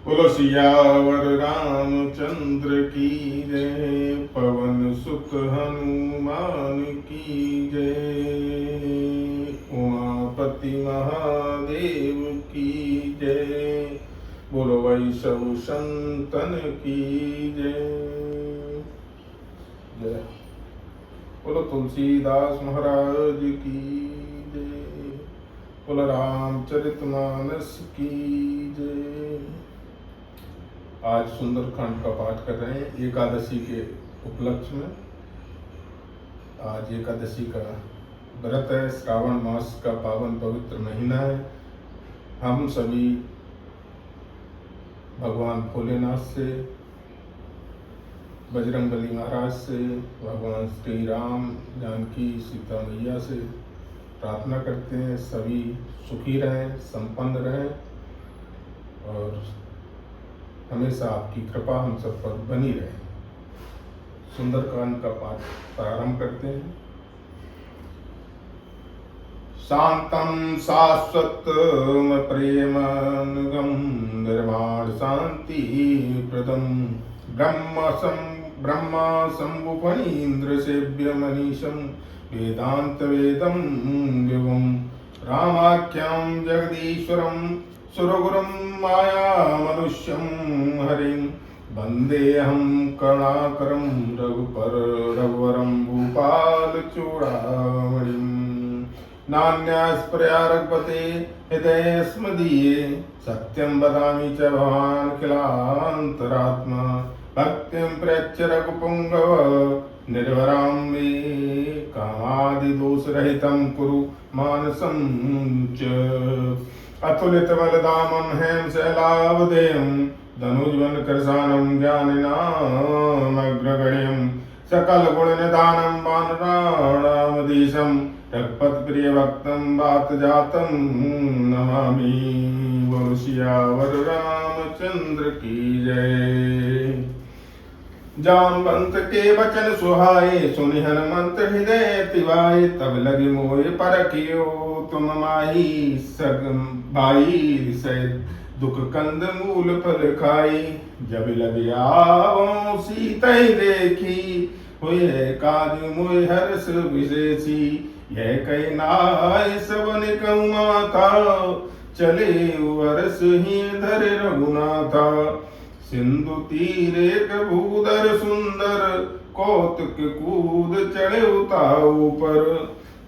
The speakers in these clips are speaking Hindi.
बोलो सियावर रामचंद्र की जय। पवन सुत हनुमान की जय। उमापति महादेव की जय। बोलो वैष्णव संतन की जय। जय। बोलो तुलसीदास महाराज की जय। बोलो रामचरितमानस की जय। आज सुंदरकांड का पाठ कर रहे हैं एकादशी के उपलक्ष्य में। आज एकादशी का व्रत है। श्रावण मास का पावन पवित्र महीना है। हम सभी भगवान भोलेनाथ से, बजरंगबली महाराज से, भगवान श्री राम, जानकी, सीता मैया से प्रार्थना करते हैं सभी सुखी रहें, संपन्न रहें और हमेशा आपकी कृपा हम सब पर बनी रहे। सुंदरकांड का पाठ प्रारंभ करते हैं। शांतं शाश्वतं प्रेमानुगं निर्वाण शांति प्रदं ब्रह्मा शंभुफणीन्द्र सेव्य मनीषं वेदांत वेदं विभुं रामाख्यं जगदीश्वरं सुरगुरुं माया मनुष्यं हरिं वन्देऽहं करुणाकरं रघुवरं भूपाल चूडामणिं। नान्यास्पृया रघुपते हृदयस्मदीये सत्यं वदामि च भवान् किलान्तरात्मा। भक्तिं प्रयच्छ रघुपुङ्गव निर्वरां मे कामादिदोषरहितं कुरु मानसं च। अतुलितबलधामं हेम शैलावदेयं धनुज्वनकृशानं ज्ञानिनामग्रगण्यं सकलगुणनिधानं वानराणामधीशं रघुपतिप्रियभक्तं वातजातं नमामि। बोलो सियावर रामचंद्र की जय। जामवंत के वचन सुहाए सुनि हनुमंत हृदय तिवाए। तब लगे मोय परखियो तुम माही सग भाई सै दुख कंद मूल फल खाई। जब लगे आवो सीतै देखी हुए काज मोय हर्ष विशेषी। यह कह नाय सबन कहूँ माता चले वर्ष ही धर रघुनाथा। सिंधु तीरे कबूदर सुंदर कौतुक कूद चढ़े उताऊ पर।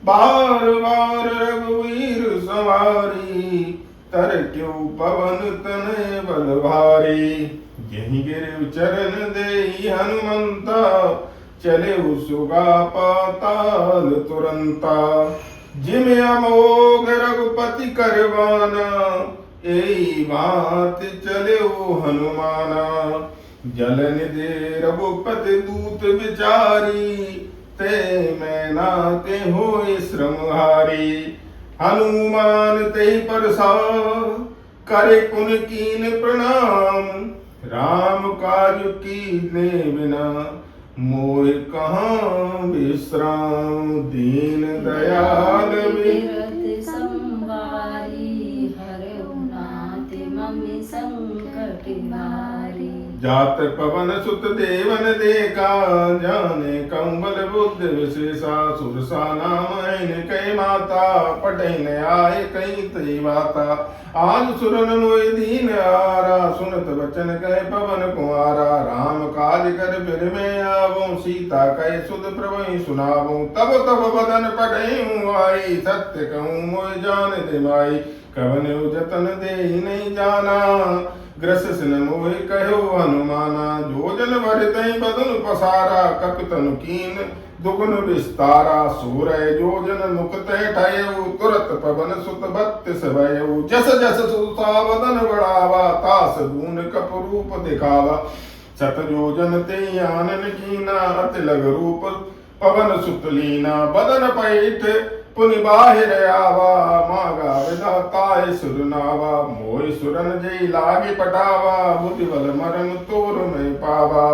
बार बार रघुवीर सवारी तर क्यों पवन तनय बल भारी। यही गिर चरण देई हनुमंता चले सुगा पाताल तुरंता। जिम अमोघ रघुपति करवाना एई बात चले हनुमाना। जलन दे रघुपति दूत विचारी ते मैं नाते हो श्रमहारी। हनुमान ते परसा करे पुन कीन प्रणाम। राम काज कीने बिना मोह कहाँ विश्राम। दीन दयाल विरत संवारी हरऊ नाथ मम्मी संकट हारी। जात पवन सुत देवन देखा जाने कंबल बुद्ध विशेषा। सुरसा नाम ऐन कई माता पटैन आए कई तई बाता। आज सुरन मोय दीन आरा सुनत बचन कह पवन कुमारा। राम काज कर फिर मैं आवो सीता कह सुध प्रभु सुनावो। तब तब बदन पढ़ऊ आई सत्य कहूँ मोय जान दे माई। कवन जतन दे नहीं जाना ग्रस सिन मोह कहो हनुमाना। जोजन भरतई बदन पसारा कपितनु कीन दुगुन विस्तारा। सूरय जोजन मुख तय ठयऊ तुरत पवन सुत बत्तिस भयऊ। जस जस सुता बदन बढ़ावा तास दून कप रूप दिखावा। सत जोजन ते आनन कीना अति लग रूप पवन सुत लीना। बदन पैठ पुनि बाहिर आवा मागा विधाताय सुरनावा। मोय सुरन जय लागे पटावा बुद्धि बल मरम तोर में पावा।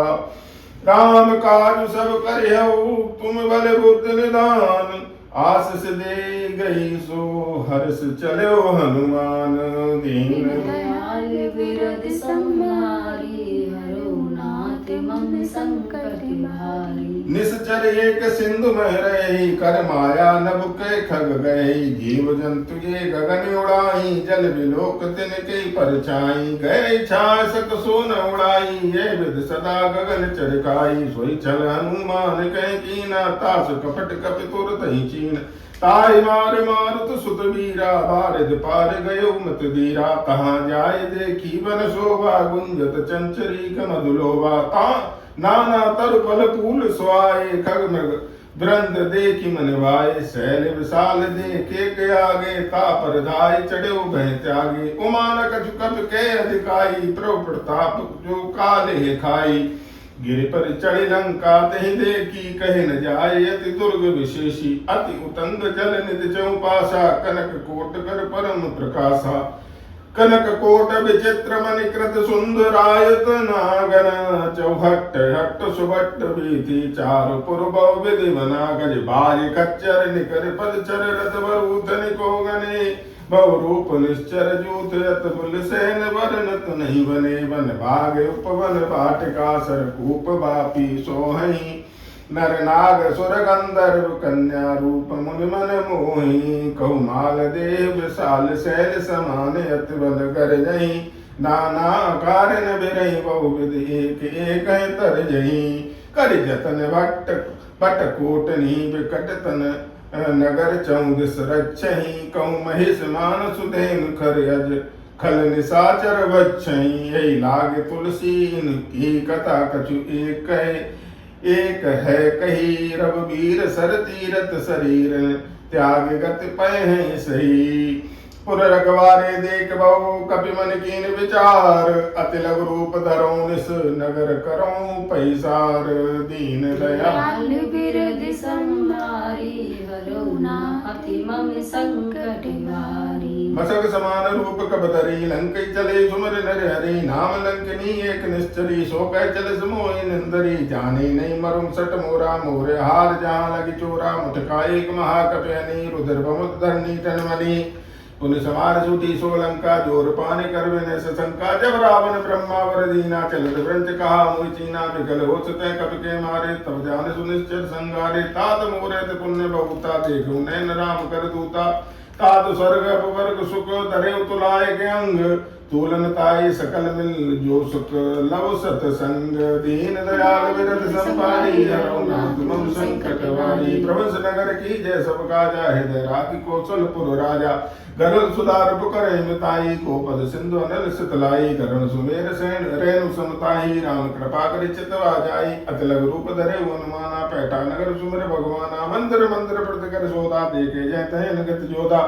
राम काज सब करिहु तुम बल बुद्धि निदान। आशीष दे गई सो हर्ष चलो हनुमान। दीन दयाल बिरद संहारी हरो नाथ मम संकट भारी। निश्चर एक सिंधु में रही कर माया नभ के खग गई। जीव जंतु ये गगन उड़ाई जल विलोक तिनके परछाई। गए छाय सक सो न उड़ाई ये विद सदा गगन चरकाई। सोई छल हनुमान कह कीना तास कपट कपि तुरत ही चीन। ताई मार मारुत सुत वीरा बारिद पार गयो मत दीरा। कहाँ जाय देखी बन शोभा गुंजत चंचरी कमधुलोभा। ता नाना तरु फल फूल सुहाए खग मृग वृंद देखी मन भाए। शैल विशाल देखे के आगे तापर धाय चढ़े भय त्यागे। उमान कछु कप के अधिकाई प्रभु प्रताप जो काले खाई। गिर पर चढ़ी लंका तहि देखी कहे न जाय अति दुर्ग विशेषी। अति उतंग जल निधि चौपासा कनक कोट कर परम प्रकाशा। कनक कोट विचित्र मणिकृत सुंदरायत नागन। चौहट्ट हट्ट सुभट्ट वीथि चारु पुरबौ विधि बना। गज बाज खच्चर निकर पद चर रथ बरूथ निको गने। बहु रूप निश्चर जूथ अत बुल सेन वर्णत नहीं बने। वन भाग उपवन वाटिका सरकूप बापी सोहई। नर नाग सुर गंधर्व कन्या रूप मुनि मन मोहि। कहु माल देह विशाल शैल समान अति बल कर जही। नाना कारण बिरही बहुविध एक एक तर जही। कर जतन भट्ट पट कोटनी विकट तन नगर चौदिस रक्षहि। कहु महिष मान सुधेन खर अज खल निशाचर बच्छहि। यही लागे तुलसी की कथा कछु एक एक है कही। रघुवीर सर तीरथ शरीर त्याग गति पय है सही। पुर रखवारे देख बहु कपि मन कीन विचार। अति लघु रूप धरो निस नगर करो पैसार। दीन दयाल बिरद संहारी हरो नाथ मम संकट भारी। मसक समान रूप कब धरी लंक चले सुमर नर हरि। नाम लंकनी एक निश्चरी सो कह चल समोहि निंदरी। जाने नहीं मरुम सट मोरा मोरे हार जहाँ लगी चोरा। मुठका एक महाकप्यनी रुद्र भमुत धरनी टनमनी। पुण्य समार सूटी सोलंका जोर पाने कर विनय शंका। जब रावण ब्रह्मा वर दीना चलत व्रंच कहा मुहि चीना। विकल हो सतह कपि के मारे तब जान सुनिश्चर संगारे। तात मोरत पुण्य बहुता देखो नैन राम कर दूता। तात स्वर्ग अपवर्ग सुख धरे तुलाय के अंग। तूलन ताई सकल मिल जो सुख लव सतसंग। दीन दयाल विरद संभारी हरो नाथ मम संकट वारी। प्रवंश नगर की जय सब काजा हृदय राखी कौशलपुर राजा। गरुड़ सुधार पुकर मिताई को पद सिंधु अनल सितलाई। करुण सुमेर सेन रेणु समताई राम कृपा करि चितवा जाई। अतिलग रूप धरे हनुमाना पैठा नगर सुमिर भगवाना। मंदिर मंदिर प्रति कर सोदा देखे जय तह नगत जोधा।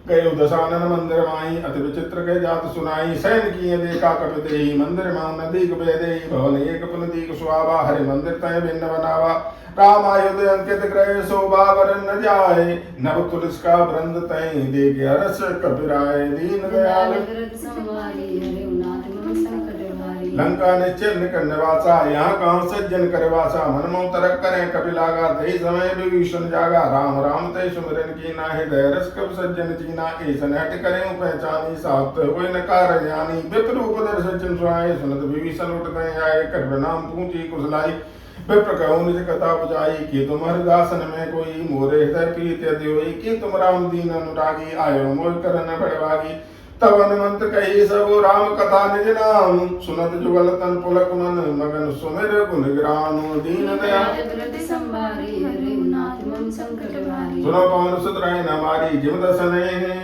गयो दशानन मंदिर माई अति विचित्र के जात सुनाई। सैन किए देखा कपि देहि मंदिर मां नदी बेदे। भवन एक पुन दीक सुहावा हरि मंदिर तय भिन्न बनावा। राम आयुध अंकित ग्रह शोभा वरन न जाए। नव तुलस का वृंद तय देख हर्ष कपिराय। दीन दयाल बिरद संहारी हरो नाथ मम संकट भारी। लंका निश्चित निकट निवासा यहाँ कहाँ सज्जन करवासा। मन मोह तरक करें कपि लागा तही समय विभीषण जागा। राम राम तय सुमिरन कीना हृदय रस कब सज्जन चीना। ऐसन हट करें पहचानी सात होय न कार ज्ञानी। विप्र उपदर सज्जन सुहाए सुनत विभीषण उठ गए आए। कर प्रणाम पूछी कुशलाई। विप्र कहूँ निज कथा बुझाई। कि तुम हरिदासन में कोई मोरे हृदय प्रीत यदि होई। कि तुम राम दीन अनुरागी आयो मोह करन बड़वागी। तब हनुमंत कही सब राम कथा निज नाम। सुनत जुगल तन पुलक मन मगन सुमिर गुण ग्राम। दीन दयाल बिरद संहारी हरो नाथ मम संकट भारी। सुनो पवन सुत रहे न हमारी। जिम दसन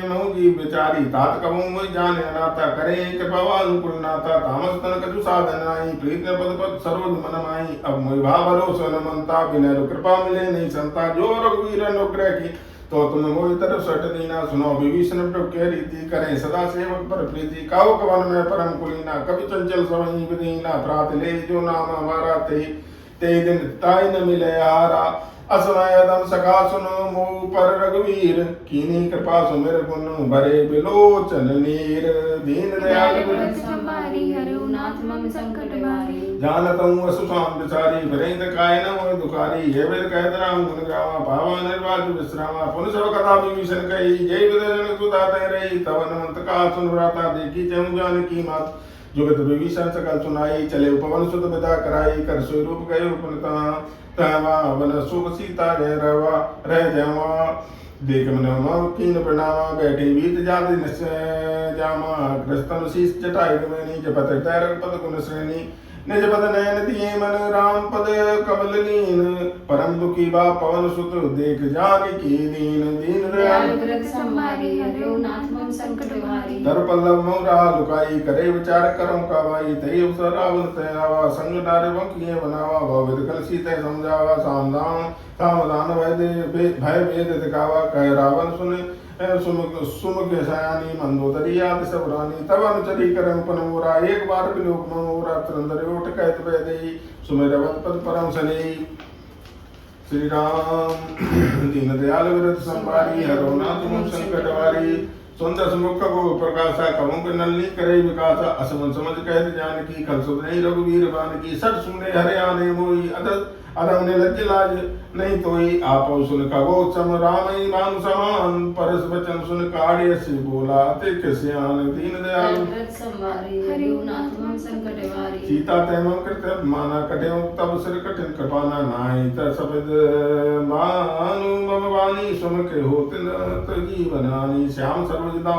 मऊगी विचारी। तात कबू मुझ जाने नाता करे कृपा अनुकूल नाता। तामस तन कछु साधन आई। प्रीत ने पद पद सरोज मन माई। अब मुझ भाव भरोस न मनता। बिना कृपा मिले नहीं संता। जो रघुवीर अनुग्रह की तो तुम मोहि तरफ सट दीना। सुनो विभीषण प्रभु कह रीति करें सदा सेवक पर प्रीति। काहु कवन में परम कुलीना। कभी चंचल सवही विदीना। प्रात ले जो नाम हमारा ते दिन ताई न मिले हारा। असमय दम सखा सुनो मोह पर रघुवीर। कीनी कृपा सुमिर गुण भरे बिलोचन नीर। दीन दयाल बिरद संहारी हरो नाथ नाथ मम संकट हारी। जानत हूँ असुसाम बिचारी भरेंद्र काय न मोहि दुखारी। ये वेद कहत राम गुण गावा भावा निर्वाज विश्रामा। पुन सब कथा विभीषण कही जय विद जनक सुता तै रही। तब हनुमंत का सुन भ्राता देखी जय जानकी मात। जुगत विभीषण सकल सुनाई चले उपवन सुत विदा कराई। कर सोई रूप गए उपनता तहवा वन सुख सीता जय रवा रह जवा। देख मनोमा कीन प्रणामा बैठे वीत जात निश्चय जामा। कृष्ण शीस जटाई में जपत तैरक पद गुण श्रेणी। निज पद नयन दिए मन राम पद कमल लीन। परम दुखी बा पवन सुत देख जानकी दीन। दीन दयाल व्रत संभारी हरिओ नाथ मम संकट हारी। तर पल्लव मोरा लुकाई करे विचार करम का भाई। तय अवसर रावण तय आवा संग डारे बंकिए बनावा। भविद कल सीते समझावा सामदान सावधान भय भेद दिखावा। कह रावण सुन सुमुख सयानी मंदोदरी आदि सब रानी। तब अनुचरी करम पन मोरा एक बार विलोक मोरा। तरंदर ओट कहत वैदेही सुमेर पद परम सनेही। श्री राम दीन दयाल व्रत संभारी हरो नाथ मम संकट हारी। सुंदर सुमुख को प्रकाशा कवों के नलनी करे विकासा। असमन समझ कहत जानकी खल सुध नहीं रघुवीर बान की। सट सुने हरे आने मोई अधम ने लज्ज लाज नहीं तोई। आपो सुन खगो सम राम मान समान। परस वचन सुन काढ़े से बोला अतिक सियान। दीन दयाल व्रत संभारी हरिओ नाथ मम संकट हारी। सीता तैमं कृत माना कट्यो तब सिर कठिन कृपाना नाहि। तबद मानु मम वाणी सुन के होत न जीवनानि। श्याम सर्वजदा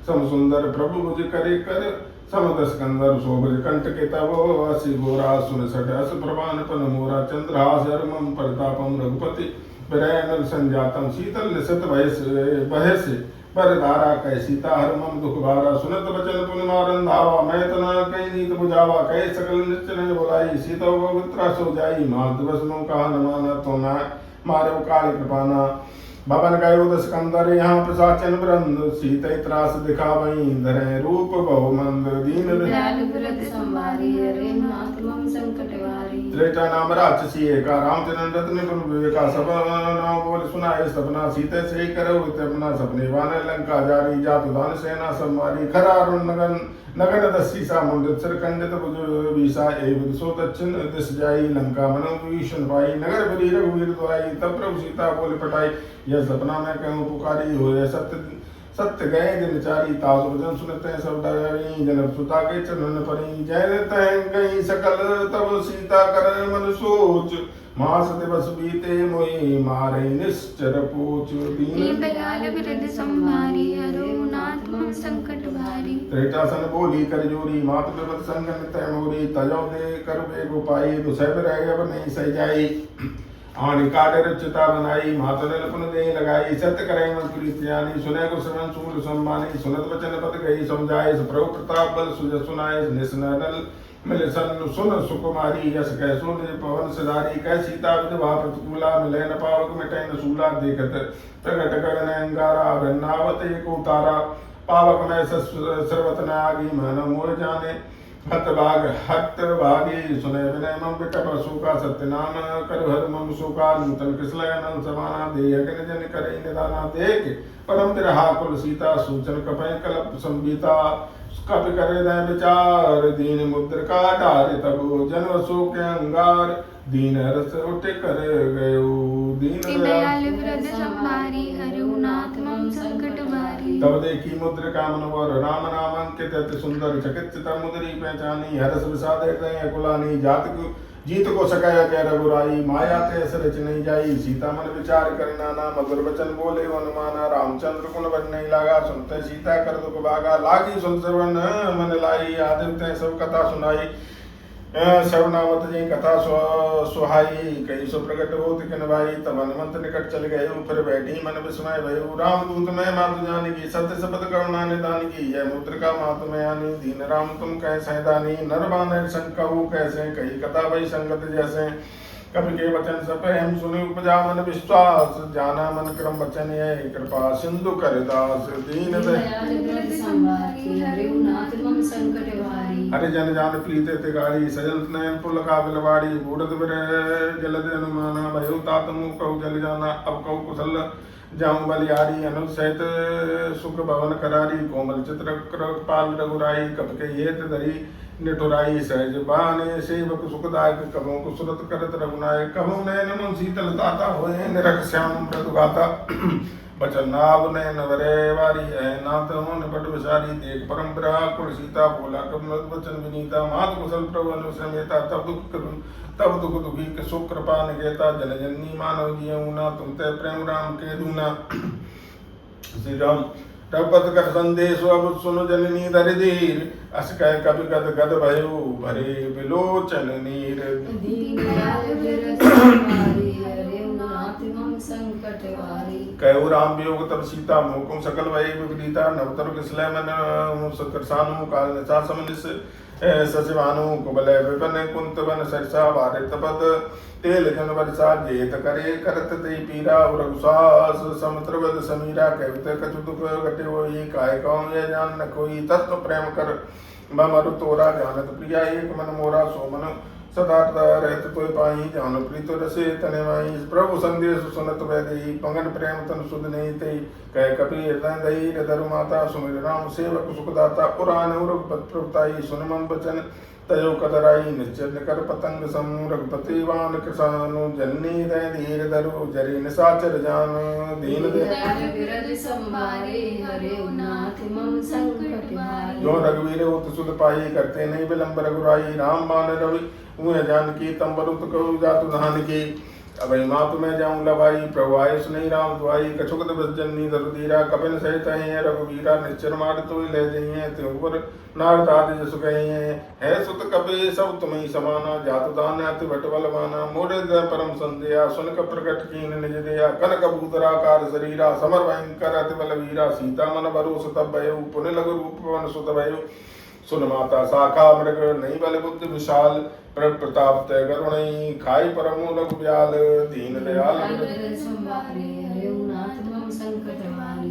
सम सुंदर प्रभु मुझ करे कर। समद स्कंदर शोभज कंठ के तब असी गोरा। सुन सट अस प्रमाण पन मोरा। चंद्रहास हरमम प्रतापम रघुपति विरयनल संजातम। शीतल निशत बहस पर धारा कह सीता हरमम दुख भारा। सुनत बचन पुन मारन धावा। मैं तना कई नीत बुझावा। कह सकल निश्चय बुलाई। सीता पवित्रा सो जाई। माल दिवस नो कहा न माना तो न मारो काल कृपाना। भवन गयो दस्कंदर यहाँ प्रसाचन वृंद। सीतै त्रास दिखावई धरे रूप बहुमंद। दीन दयाल व्रत संभारी हरिओ नाथ मम संकट हारी। त्रेता नाम राक्षसी एका रामचंद्र रत्न गुण विवेका। सब नाम बोल सुनाए सपना। सीते से करो अपना सपने वाने लंका जारी। जातु दान सेना संभारी खरा नगन नगन दस्सी सा मुंडित सिर खंडित भुज बीसा। एवं सो दक्षिण दिश जाई लंका मनो विभीषण पाई। नगर बरी रघुवीर द्वाई तब प्रभु सीता बोल पटाई। यह सपना मैं कहूँ पुकारी होए सत्य सत्य गए दिन चारी। तासु भजन सुनते सब डरी। जनक सुता के चरण परी। जय तय गई सकल तब सीता कर मन सोच। मास दिवस बीते मोहि मारे निश्चर पूछ। दीन दयाल व्रत संभारी हरिओ नाथ मम संकट हारी। त्रेता सन बोली कर जोरी। मात विपत संगन तय मोरी। तजौ दे कर बेग उपाई। दुसह रह अब नहीं सह जाई। आनी काटे रचिता बनाई। मात ने लपन दे लगाई। सत्य करे मन प्रीत जानी। सुने को श्रवण सूल सम्मानी। सुनत वचन पद गई समझाए। प्रभु प्रताप बल सुज सुनाए। निस्नल मिल सन सुन सुकुमारी। यस कह सुन पवन सदारी। कह सीता विधवा प्रतिकूला। मिले न पावक मिटे न सूला। देखत प्रगट गगन अंगारा। वृंदावत एक उतारा। पावक में सर्वत न आगी। मन मोह जाने हत भागी। सुने विनय मम विटप सुका। सत्य नाम कर हर मम सुका। नूतन किसलय नल समाना। दे अग्नि जन करे निदाना। देख परम तिरहा कुल सीता। सूचन कपय कलप संबीता। कपि करे दय विचार। दीन मुद्रिका डारे तब जन सो के अंगार। दीन रस उठ कर गयो। दीन दयाल व्रत संभारी हरिओ नाथ मम संकट हारी। तब देखी मुद्रिका मनोहर। राम नाम अंकित अति सुंदर। चकित चित मुद्री पहचानी। हरस विषाद हृदय कुलानी। जात को जीत को सकया कह रघुराई। माया ते अस रच नहीं जाई। सीता मन विचार कर नाना। मधुर वचन बोले अनुमाना। रामचंद्र कुन बन नहीं लगा। सुनते सीता कर दुख भागा। लागी सुन श्रवण मन लाई। आदित्य सब कथा सुनाई। श्रवणावत जी कथा सुहाई। कई सो प्रकट हो तिकन भाई। तब हनुमंत निकट चल गए। फिर बैठी मन विस्मय भयो। राम दूत मैं मातु जानकी। सत्य शपथ करुणा निदान की। यह मुद्रिका मातु में आनी। दीन राम तुम कह सहदानी। नर बानर शंकहु कैसे। कही कथा भई संगत जैसे। कपि के वचन सब हम सुनि उपजा मन विश्वास। जाना मन क्रम वचन है कृपा सिंधु कर दास। दीन दयाल व्रत संभारी हरिओ नाथ मम संकट हारी। हरि जन जान प्रीते तिगाड़ी। सजन नयन पुल का बिलवाड़ी। बूढ़त बिर जलद अनुमाना। भयो तात मुँह कहु जल जाना। अब कहु कुशल जाऊं बलियारी अनुज सहित सुख भवन करारी कोमल चित्र कृपाल रघुराई कप के येत धरी निठुराई सहज बाने सेवक सुखदायक कबों को सुरत करत रघुनायक कबों नयन मन शीतल ताता होए निरख श्याम प्रदुगाता बचन नाभ नयन वरे वारी है नाथ हो निपट विसारी देख परम्परा कुल सीता बोला कब वचन विनीता मात कुशल प्रभु अनुसमेता तब दुख दुखी के सुख कृपा निकेता जन जननी मानव जियऊना तुम ते प्रेम राम के दूना श्री राम रघुपत कर संदेश अब सुन जननी धरि धीर अस कह कवि गद गद भयो भरे बिलोचन नीर कहु राम वियोग तब सीता मोकुम सकल वही विपरीता नवतर किसलय मन सतरसानु काल निशा समनिस सचिवानु कुबल विपन कुंत वन सरसा वारित पद तेल जन वर्षा जेत करे करत ते पीरा रघुसास समुद्र वद समीरा कहत कछु दुख घटे होई काय कहूँ ये जान न कोई तत्व प्रेम कर मरु तोरा जानत प्रिया एक मन मोरा सो मन सदा रहत तो पाई जान प्रीत रसे तने माई प्रभु संदेश सुनत वैदई पंगन प्रेम तन सुध नहीं तई कह कपि हृदय दई धरु माता सुमिर राम सेवक सुखदाता पुराण उरग प्रभुताई सुन मन बचन तयो कदराई निश्चर निकर पतंग सम रघुपति वान कृषानु जन्नी दय धीर धरु जरि निसाचर जान दीन दयाल संभारे हरे नाथ मम संकट हारे जो रघुवीर होत सुध पाई करते नहीं विलंब रघुराई राम मान रवि उह जानकी तम बरुत कहु जातु धान की अभय मात में जाऊं लवाई प्रभु आयुष नहीं राम दुआई कछुक बस जननी धरुधीरा कपिन सहित हैं रघुवीरा निश्चर मार तो ले जइए त्योपर नारद आदि जसु कहिए है सुत कपि सब तुम्हें समाना जातु दान अति भट बलवाना मोरे परम संध्या सुन क प्रकट कीन निज दया कनक भूतराकार शरीरा समर भयंकर अति बल वीरा सीता मन भरोस तब भयो पुण्य लघु रूप वन सुत भयो सुन माता शाखा मृग नहीं बल बुद्धि विशाल प्रताप तय करुणई खाई परम लघु ब्याल दीन दयाल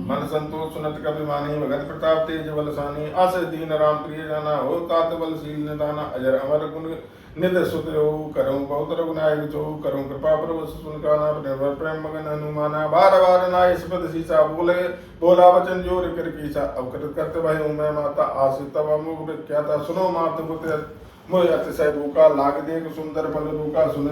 मन संतोष सुनत कवि मानी भगत प्रताप तेज बलसानी आस दीन राम प्रिय जाना हो तात बलशील निदाना अजर अमर गुण निध सुत हो करऊं बहुत रघुनायक जो करऊं कृपा प्रभु सुन काना निर्भर प्रेम मगन हनुमाना बार बार नाय स्पद सीसा बोला वचन जोर कर कीसा अवकृत करते भाई मैं माता आसित तब अमुक विख्याता सुनो मात पुत्र मोय अतिशय भूखा लाग देख सुंदर फल रूखा सुन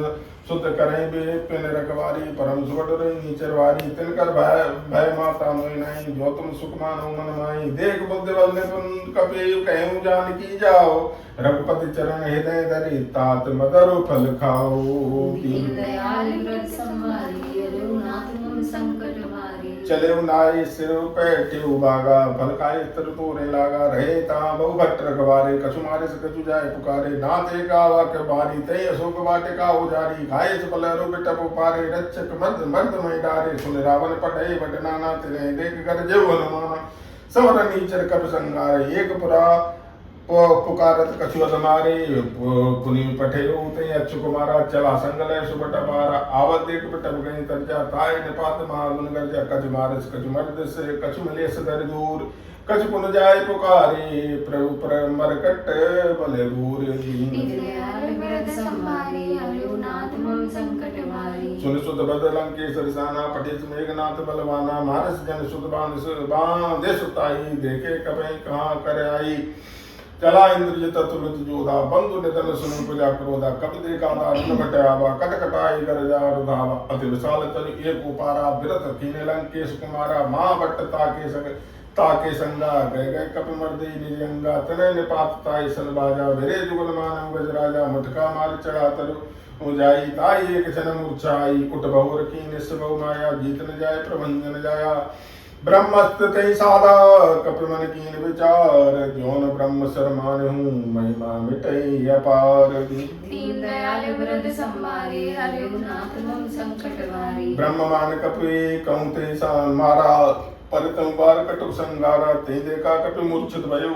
सुत करें बे पिन रखवारी परम सुवट रही नीचर वारी तिनकर भय माता मोय नहीं जो तुम सुख मानो मन माई देख बुद्धि बल निपुण कपि कहूँ जान की जाओ रघुपति चरण हृदय धरि तात मदरु फल खाओ दीन दयाल व्रत संवारी रघुनाथ मम संकट हारी चले नाई सिर पैठे उबागा फल खाए स्तर तोरे लागा रहे ता बहु भट्ट रखवारे कछु मारे से कछु जाए पुकारे नाथ एक आवा के बारी तय अशोक वाटिका उजारी घाये से पलरो बिटप पारे रक्षक मर्द मर्द में डारे सुन रावण पढ़े बट नाना तिने देख कर जेव हनुमाना सवर नीचर कप संगारे एक पुरा पुकारत कछु अधमारे पुनि पठे उते अच्छु कुमारा चला संगलय सुबट बारा आवत देख बिटप गई तरजा ताय निपात महागुण गर्जा कछु मारस कछु मर्द से कछु मिलेस दर दूर कछु पुन जाय पुकारे प्रभु पर मरकट बले दूर सुन सुत बदलं के सरसाना पठित मेघनाथ बलवाना मानस जन सुत बांध सुताई देखे कभी कहाँ कर आई चला इंद्रजित तुलित जोधा बंधु निधन सुन प्रजा क्रोधा कपि देखा दारुण घटावा कट कटाई गरजा रुधावा अति विशाल तन एक उपारा विरत कीने लंकेश कुमारा मां भट्ट ताके संगा गए गए कपि मर्दे निजंगा तने निपात ताई सन बाजा भिरे जुगल मानव गजराजा मुठका मार चढ़ा तरु उजाई ताई एक जन मूर्छाई उठ बहुर कीन बहु माया जीत न जाय प्रभंजन जाया ब्रह्मस्त्र तै सादा कपिमन कीन विचार ज्ञान ब्रह्म शर्मान हूँ महिमा मिटई अपार दीन दयाल व्रत संभारे हरिनाथ मम संकट वारी ब्रह्म मान कपि कहूँ ते मारा परितम बार कटुक संगारा ते देखा कपि मूर्छित भयो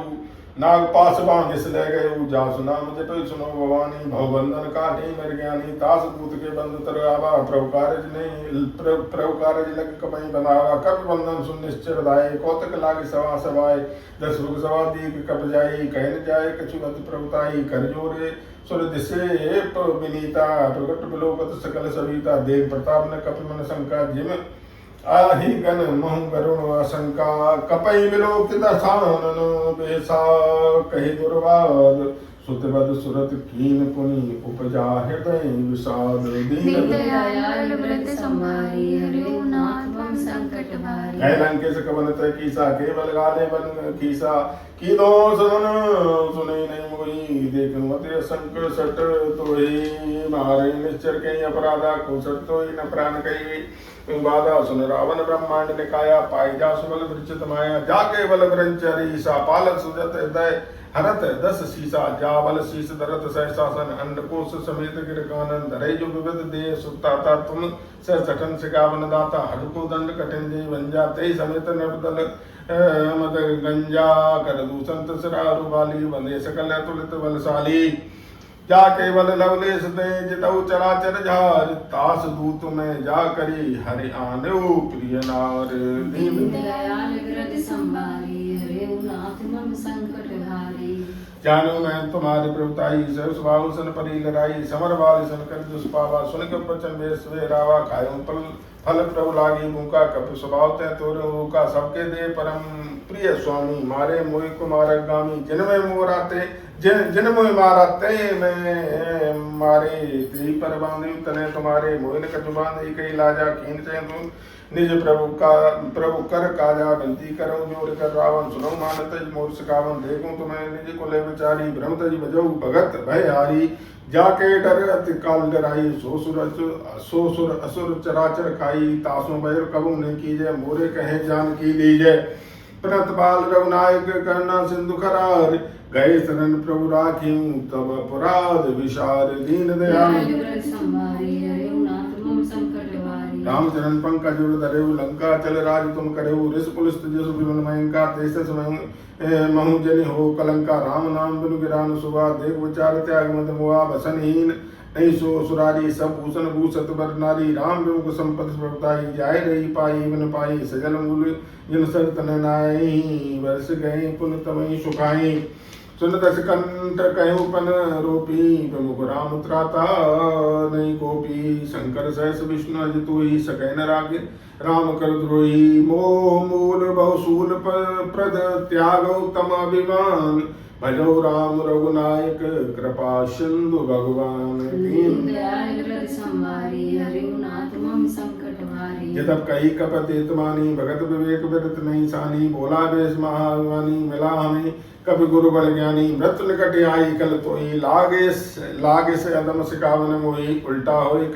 नाग पास बांध इस ले गए जासु नाम जप सुनो भवानी भवबंधन काटे मर ज्ञानी तास दूत के बंध तर आवा प्रभु कारज नहीं प्रभु कारज लग कपई बनावा कप बंधन सुन निश्चर दाए कौतक लागे सवा सवाए दस रुग सवा दीक कप जाई कहन जाए कछु अति प्रभुताई कर जोरे सुर दिसे विनीता प्रकट बिलोकत सकल सविता देव प्रताप न कपि मन शंका जिम आहि गण महु करुण आशंका कपई विलोकित सानन बेसा कहि दुर्वाद सुतवद सुरत कीन पुनि उपजा हृदय विषाद दीन दयाल व्रत संभारी हरिओ नाथ मम संकट भारी। है लंकेश कवन तय कीसा केवल गाले बन कीसा की दो सुने नहीं मोई देख मत संकट सट तोहि मारे निश्चर के अपराधा को सट तोहि न प्राण कही बाधा सुन रावण ब्रह्मांड ने काया पाई जा सुबल वृचित माया जाके बल ब्रंचरी सा पालक सुजत हृदय हरत दस सीसा जावल शीस दरत सहसासन अंडकोश समेत गिर कानन धरे जो विविध दे सुताता तुम सह सठन सिकावन दाता हडको दंड कठिन जय वंजा ते समेत नवदल मद गंजा कर दूसंत सिरारु बाली वंदे सकल अतुलित बलशाली जा केवल लवलेश दे जितऊ चराचर झार तास दूत में जा करी हरि आनो प्रिय नार दीन दयाल व्रत संभारी हरिओ नाथ मम संकट भारी। जानो मैं तुम्हारी प्रभुताई सहु स्वभाव सन परी लड़ाई समर वाली सन कर दुष्पावा सुन के बचन वेश वे रावा खायो फल प्रभु लागी मुका कप स्वभाव तय तोर का सबके दे परम प्रिय स्वामी मारे मोहि को मारक गामी जिनमें मोराते जिनमें माराते मैं मारे ती पर बांधी तने तुम्हारे मोहिन कछु बांधी कई लाजा कीन से तू निज प्रभु कर काजा विनती करो जोर कर रावण सुनो मानत मोर सकावन देखूं तुम्हें निज को ले विचारी भ्रमत जी बजऊ भगत भय हारी जाके डर अति काल डराई सो सुर असुर चराचर खाई तासों बैर कबू नहीं कीजे मोरे कहे जान की लीजे प्रत बाल रघुनायक करना सिंधु करार गए शरण प्रभु राखी तब अपराध विशार दीन दयाल रामचरण पंकज धरेऊ लंका चल राज तुम करेऊ ऋष पुलिस जसु विमल मयंका तेज समय महु जनि हो कलंका राम नाम बिनु गिरान सुभा देख विचार त्याग मत मुआ बसनहीन नहीं सो सुरारी सब भूषण भूषत बर नारी राम विमुख संपत्ति प्रभुताई जाय रही पाई बिन पाई सजल मूल जिन सर तन नाई वर्ष गए पुन तमई सुखाई सुन दस कंठ कहूपन रोपी प्रमुख राम त्राता नहीं गोपी शंकर सहस विष्णु अजितु ही सकैन राग राम कर द्रोही मोह मूल बहुसूल प्रद त्याग तम अभिमान भजो राम रघुनायक कृपा सिंधु भगवान दीन दयाल व्रत संभारी हरिओ नाथ मम संकट भारी। जतब कही कपत मानी भगत विवेक विरत नहीं सानी बोला बेस महावानी मिला हमें कभी गुरु बल ज्ञानी मृत्यु निकट आई कल तोई लागे से अदम सिकावन मोही उल्टा होई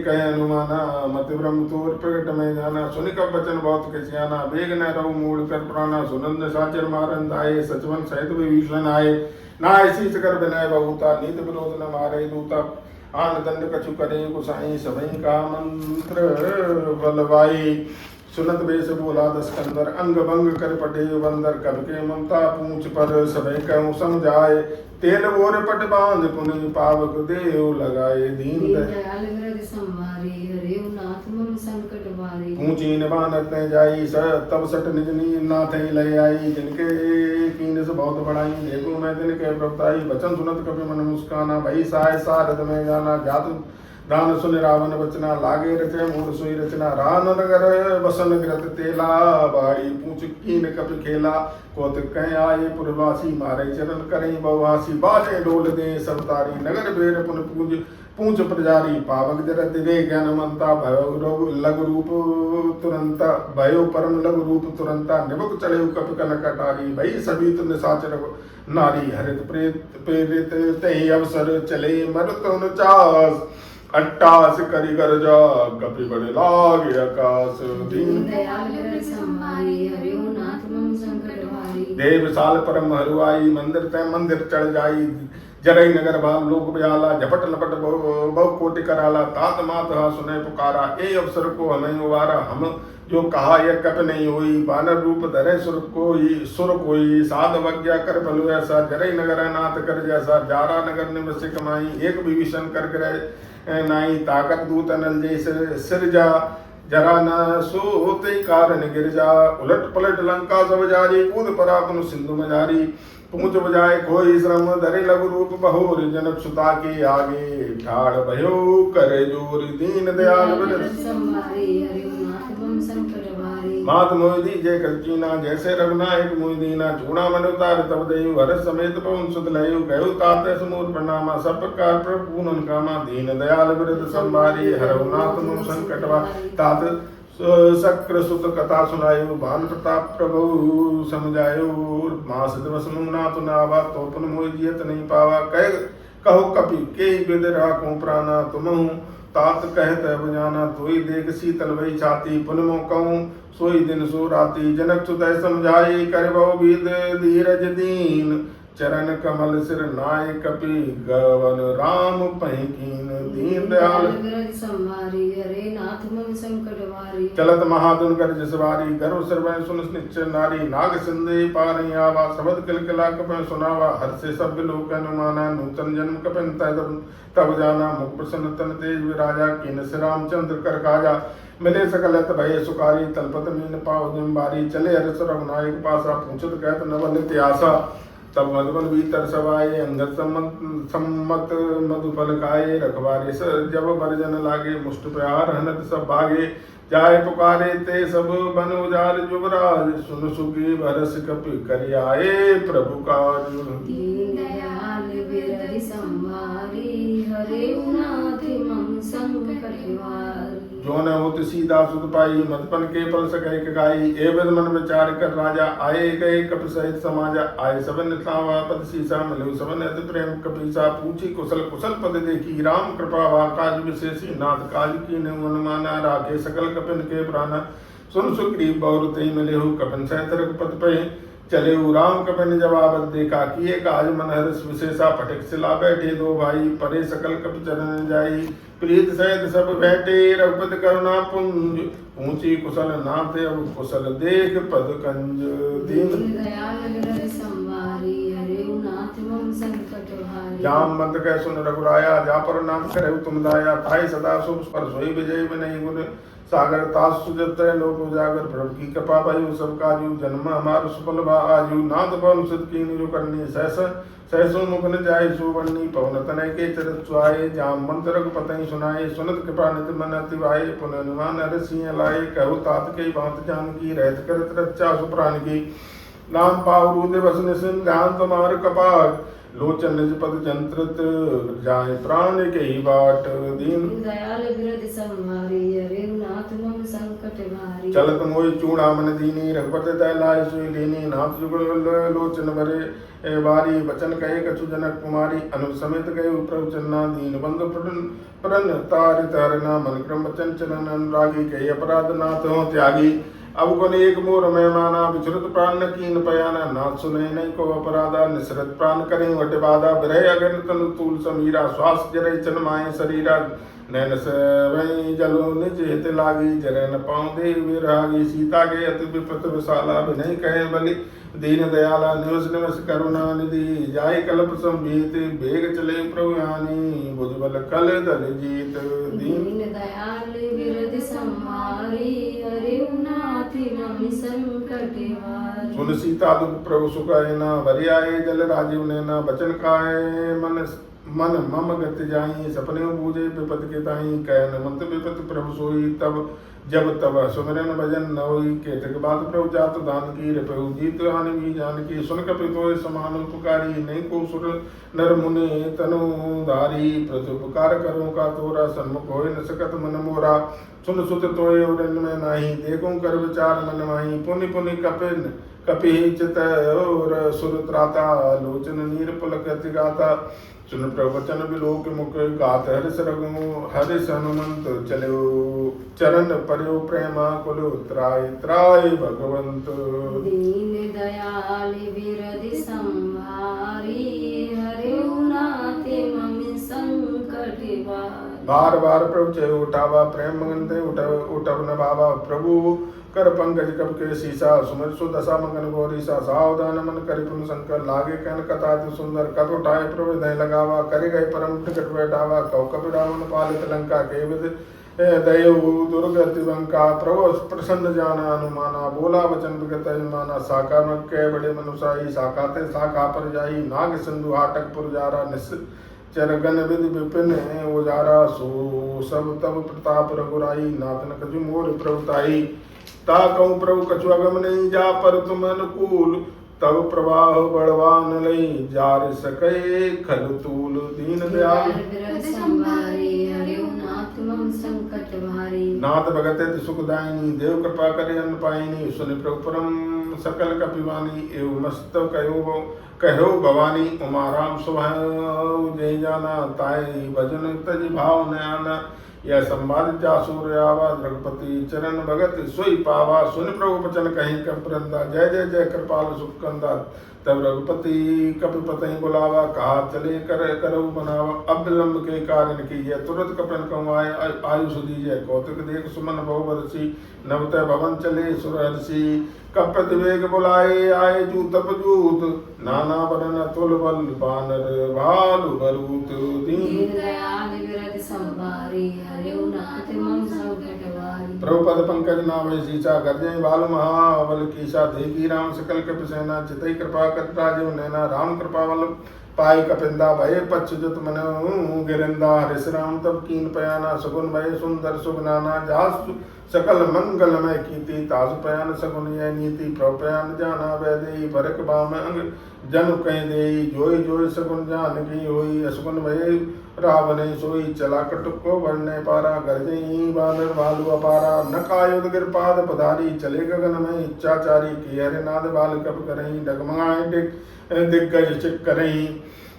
कह अनुमाना मत ब्रह्म तोर प्रकट में जाना सुनि कब बचन बहुत किसियाना बेग न रहो मूड़ कर प्राणा सुनंद साचर मारन आए सचवन सहित विभीषण आए ना ऐसी कर विनय बहुता नीत विरोध न मारे दूता आन दंड कछु करे गुसाई सभई का मंत्र बलवाई सुनत बेस बोला दस्कंदर अंग भंग कर पटे बंदर कब के ममता पूछ पर सभय कहूँ समझाए तेल बोर पट बांध पुनि पावक देव लगाए दीन दयाल व्रत संभारी हरिओ नाथ मम संकट भारी। पूछी निबानत ने जाई तब सट निज नाथ ले आई जिनके कीन से बहुत बड़ाई देखो मैं दिन के प्रभुताई वचन सुनत कभी मन मुस्काना भई साय सारद में जाना जातु दान सुन रावण वचना लागे रचे मूर सोई रचना रान नगर बसन ग्रत तेला बाड़ी पूछ कीन कप खेला कोत कह आए पुरवासी मारे चरण करें बहुहासी बाजे डोल दे सब तारी नगर बेर पुन पूंछ प्रजारी पावक जरत दे ज्ञानमंता भयो लघु रूप तुरंता भयो परम लघु रूप तुरंता निबक चले कप कन कटारी भई सभी तुम निशाचर नारी हरित प्रेरित तही अवसर चले मरत उनचास अट्टास करी कर जा कपि बड़े लागे आकाश दीन दयाल व्रत संभारी हरिओ नाथ मम संकट भारी। देव साल परम हरुआई मंदिर तय मंदिर चढ़ जाई जरई नगर बाल लोक बयाला झपट लपट बहु कोटि कराला तात मात हा सुने पुकारा ए अवसर को हमें उबारा हम जो कहा यह कप नहीं हुई बानर रूप धरे सुर कोई साध वज्ञा कर भलो ऐसा जरई नगर नाथ कर जैसा जारा नगर निवस कमाई एक विभीषण कर नाई ताकत दूत अनल जैसे सिरजा जरा न सोते कारण गिर जा। उलट पलट लंका सब जारी, कूद पड़ा पुन सिंधु में जारी। पूंछ बजाए कोई श्रम, धरे लघु रूप बहोर, जनक सुता के आगे ठाड़ भयो करे जोर। दीन दयाल विरद संभारी, हरि नाथ मम संकट भारी। मात मोहि दीजय कल्चीना, जैसे रघुनायक मोहि दीना। चूड़ा मन उतार तब दयु, हर्ष समेत पवन सुत लयु। गयो तात समूर प्रणामा, सब प्रकार प्रभु पूनन कामा। दीन दयाल विरद संभारी, हरहु नाथ मम संकट भारी। तात शक्र सुत कथा सुनायो, भान प्रताप प्रभु समझायो। मास दिवस मुनाथ नावा, तो पुन मोहि जियत नहीं पावा। कहो कपि के विद राखूं प्राणा, तुमहु तात कहत अब जाना। तोई देख शीतल वही छाती, पुन मो कहूँ सोई दिन सो राती। जनक सुतय समझाई, कर बहु विद धीरज दीन। चरण कमल सिर नाय कपि, गवन राम पहि कीन। दीन दयाल विरद संभारी, हरे नाथ मम संकट भारी। चलत महादुन कर जसवारी, गर्व सर्वै सुन निश्चय नारी। नाग सिंधे पारई आवा, शबद किलकिला कपै सुनावा। हर से सब लोक अनुमाना, नूतन जन्म कपिन तब जाना। मुख प्रसन्न तन तेज विराजा, कीन से रामचंद्र कर काजा। मिले सकल अत भय सुखारी, तलपत मीन पाव जिम बारी। चले हर्ष रघुनायक पासा, पूछत कहत नवल त्यासा। तब मधुबन भीतर सवाए, अंगद सम्मत मधुफल खाए। रखवारे जब बरजन लागे, मुष्ट प्यार हनत सब भागे। जाय पुकारे ते सब बन उजार, जुबराज सुन सुगी भरस कपि करि आए प्रभु काज। दीन दयाल विरद संभारी, हरे नाथ मम संकट भारी। जो न होत सीधा सुत पाई, मधुपन के फल सकै गाई। ए विध मन विचार कर राजा, आए गए कपि सहित समाजा। आए सबन तावा पद सीसा, मिलु सबन अति प्रेम कपीसा। पूछी कुशल कुशल पद देखी, राम कृपा वा काज विशेषी। नाथ काज कीन्ह अनुमाना, राखे सकल कपिन के प्राणा। सुन सुग्रीव बहुर तेहि मिलेहु, कपिन सहित रघुपति पहि चलेहु। राम कपिन जवाब देखा, किए काज मन हर्ष विशेषा। फटिक सिला बैठे दो भाई, परे सकल कपि चरण जाई। प्रीत सहित सब बैठे, रघुपति करुणा पुंज। ऊंची कुशल नाथ अब कुशल देख पद कंज। दीन दयाल विरद संभारी, हरे नाथ मम संकट भारी। जाम मत कह सुन रघुराया, जा पर नाम करे तुम दाया। ताई सदा शुभ पर सोई विजय में नहीं गुण। सागर तास सुजत लोक उजागर, प्रभु की कृपा भयु सब काजू। जन्म हमार सुफल भा आयु, नाथ पवन सुत कीन्ह जो करनी। सहसो मुख न जाय सुवरनी, पवन तनय के चरत सुहाए। जाम मंत्र रघुपति सुनाए, सुनत कृपा नित मन अति भाए। पुन हनुमान हर सिंह लाए, कहु तात के बात जानकी। रहत करत रक्षा सुप्राण की, नाम पावरु दिवस निसिन। ध्यान तुम्हार कपाट, लोचन निज पद जंत्रित। जाय प्राण के ही बाट। दीन दयाल विरद संभारी, हरे नाथ मम संकट भारी। चलत मोहि चूड़ा मन दीनी, रघुपति दय लाय सोई लेनी। नाथ जुगल लोचन भरे बारी, बचन कहे कछु जनक कुमारी। अनुज समेत गए प्रभु चन्ना, दीन बंधु प्रन तारित हरना। मन क्रम वचन चलन अनुरागी, कहे अपराध नाथ हो त्यागी। अब गुण एक मोर मेहमाना, विचरत प्राण न कीन पयाना। नाथ सुने नहीं को अपराधा, निसरत प्राण करें वट बाधा। बिरह अगन तनु तूल समीरा, श्वास जरे चन माए शरीरा। नैन से जलो निज हित लागी, जरे न पाऊँ देव विरागी। सीता के अति विपत विशाला, विनय कहे बलि। दीन दयाला निवस निवस करुणा निधि। जाय कल्प संभीत, बेग चले प्रभु आनी। भुजबल कल दल जीत। दीन दयाल विरद संभारी, हरे नाथ मम संकट भारी। सुन सीता दुख प्रभु सुख ना, भरि आए जल राजीव नैना। बचन खाए मन मम गति जाई, सपने बूझे विपत के ताई। कहन मंत विपत प्रभु सोई, तब जब तब सुमिरन भजन न होई। केतक बात प्रभु जात दान की, रिपु जीत हानि भी जानकी। सुन कपि तोय समान उपकारी, नहीं को सुर नर मुनि तनु धारी। प्रत्युपकार करो का तोरा, सन्मुख होय न सकत मन मोरा। सुन सुत तोय उरन में नाही, देखूं कर विचार मन माही। पुनि पुनि कपि चित और सुर त्राता। लोचन नीर पुलक अति गाता, सुन प्रवचन विलोक मुख। गात हरिस हरिस हनुमंत, चलो चरण पर्यो प्रेमा कुल। त्राय त्राय भगवंत। दीन दयाल विरद संभारी, हरे नाथ मम संकट भारी। बार बार प्रभु चय उठावा, प्रेम मगन ते उठव न भावा। प्रभु कर पंकज कब के सीसा, सुमिर सु दशा मगन गौरीसा। सावधान मन करि पुन शंकर, लागे कहन कथा अति सुंदर। कप उठाए प्रभु हृदय लगावा, करे गए परम टिकट बैठावा। कौ कपि रावण पालित लंका, के विद दयो दुर्गति बंका प्रभु प्रसन्न जाना अनुमाना बोला वचन विगत माना साका के बड़े मनुषाई साका ते साका पर जाई नाग सिंधु हाटक पुर जारा निश्चर गण विधि विपिन उजारा सो सब तब प्रताप रघुराई नाथन कजु मोर प्रभुताई ता कहूँ प्रभु कछु अगम नहीं जा पर तुम अनुकूल तब प्रवाह बड़वान लई जार सके खल तूल दीन दयाल संकट भारी नाथ भगत सुखदायिनी देव कृपा करे अन्न पाइनी सुनि प्रभु परम सकल कपिवानी एवं मस्तक कहो भवानी उमा राम सुभाव जय जाना ताई भजन तज भाव नयाना यह संवाद जासूर आवा रघुपति चरण भगत सोई पावा सुन प्रभु वचन कहीं कपरंदा जय जय जय कृपाल सुख कंदा तब रघुपति कपिपति बुलावा कहा चले कर करो बनावा अब विलंब के कारण कीजिए तुरंत कपन कमाए आयु सुधीजय कौतुक देख सुमन बहुवर्षी नवत भवन चले सुरहर्षि कपत वेग बुलाए आए जूतप जूत नाना वरण तुल बल बानर भालु बरूत दीन दयाल विरद संभारी हरिओ नाथ मम संकट भारी प्रभु पद पंकज नाम सीसा गर्जय बाल महाबल कीसा देगी राम सकल कप सेना चितई कृपा कट राजीव नैना राम कृपा बल पाई कपिंदा भय पच्युत मनु गिरिंदा हरिश राम तब कीन पयाना सगुन भय सुंदर सुगनाना जास सकल मंगलमय कीर्ति तासु पयान सगुन यह नीति प्रपयान जाना वैदेही भरक बाम अंग जन कह देई जोई जोई सगुन जान की होई असगुन भय रावण सोई चला कटुको वर्णे पारा गर्जई बानर भालु अपारा नकायुध गिरपाद पधारी चले गगन में इच्छाचारी की हरे नाद बाल कप करई डगमगाए दिग्गज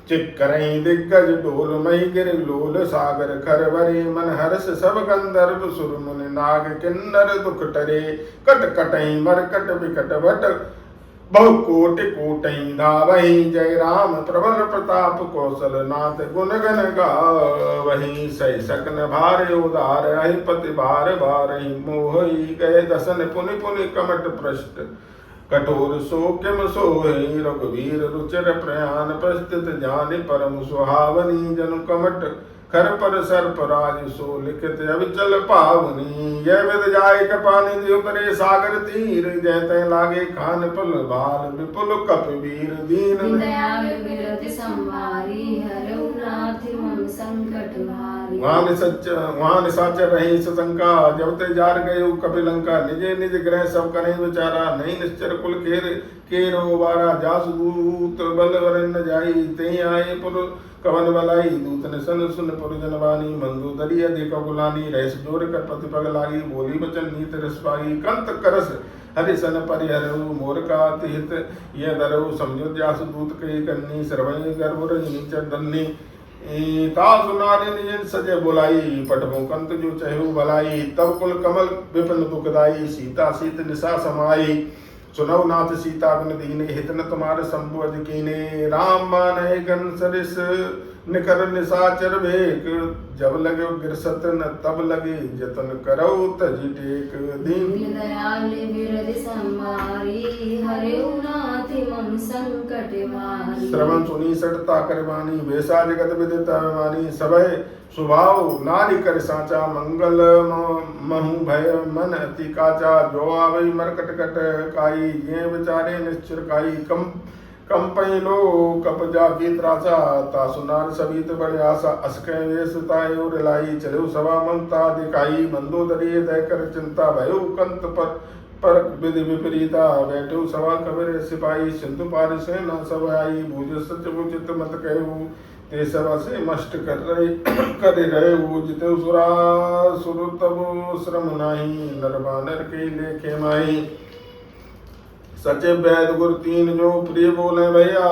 चिक करई दिग्गज डोल मई गिर लोल सागर खरवरे मन हर्ष सब गंधर्व सुर मुनि नाग किन्नर दुख टरे कट कटई मरकट विकट वट बहु कोटि कोटई धावहि जय राम प्रबल प्रताप कौशल नाथ गुण गण गावहि सही सकन भार उदार अहिपति भार भारहि मोहि गए दसन पुनि पुनि कमट पृष्ठ कठोर शोक्यम सोहि रघुवीर रुचिर प्रयाण प्रस्थित जानि परम सुहावनी जनु कमट खर पर सर्प राज सो लिखित अविचल पावनी यह विद जाय कपानि दियो करे सागर तीर जयते लागे खान पल बाल विपुल कप वीर दीन दयाल विरद संभारी हरिओ नाथ मम संकट भारी वहाँ निशाचर रही सशंका जब ते जार गये कपिलंका निजे निज ग्रह सब करे विचारा नहीं निश्चर कुल केरो वारा जासदूत बल वरन जाई ते आए पुर कवन बलाई दूत ने सन सुन पुरजन वाणी मंदु दरिया देखा गुलानी रहस जोर कर प्रतिपग लागी बोली बचन नीत रस पाई कंत करस हरि सन परिहरऊ मोर का तिहित यह दरऊ समझो जास दूत के कन्नी सर्वई गर्भ नीचर दन्नी ता सुनारी निजन सजे बुलाई पटमो कंत जो चहु भलाई तब कुल कमल विपिन दुखदाई सीता सीत निशा समाई सुनौ नाथ सीता बिन दीने हित न तुम्हारे संबोध कीने राम माने गन सरिस निकर निशाचर भेक जब लगे गिरसत न तब लगे जतन करौ तजी टेक दीन दयाल विरद संभारी हरिओ नाथ मम संकट भारी श्रवण सुनी सटता करवानी वैसा जगत विदित अभिमानी सभय स्वभाव नारी कर साचा मंगल महु भय मन अति काचा जो आवई मरकट कट काई ये विचारे निश्चर काई कंपई लो कप जागी त्रासा ता सुनार सबित बड़े आशा असके वेश तायो रिलाई चलो सभा ममता दिखाई मंदोदरी दय कर चिंता भयो कंत पर विधि विपरीता बैठो सभा कबीर सिपाही सिंधु पारि से न सब आई भूज सच उचित मत कहू ते सभा से मष्ट कर रहे वो जिते सुरा सुर तब श्रम नाही नर बानर के लेखे माही सचे वैद गुर तीन जो प्रिय बोले भैया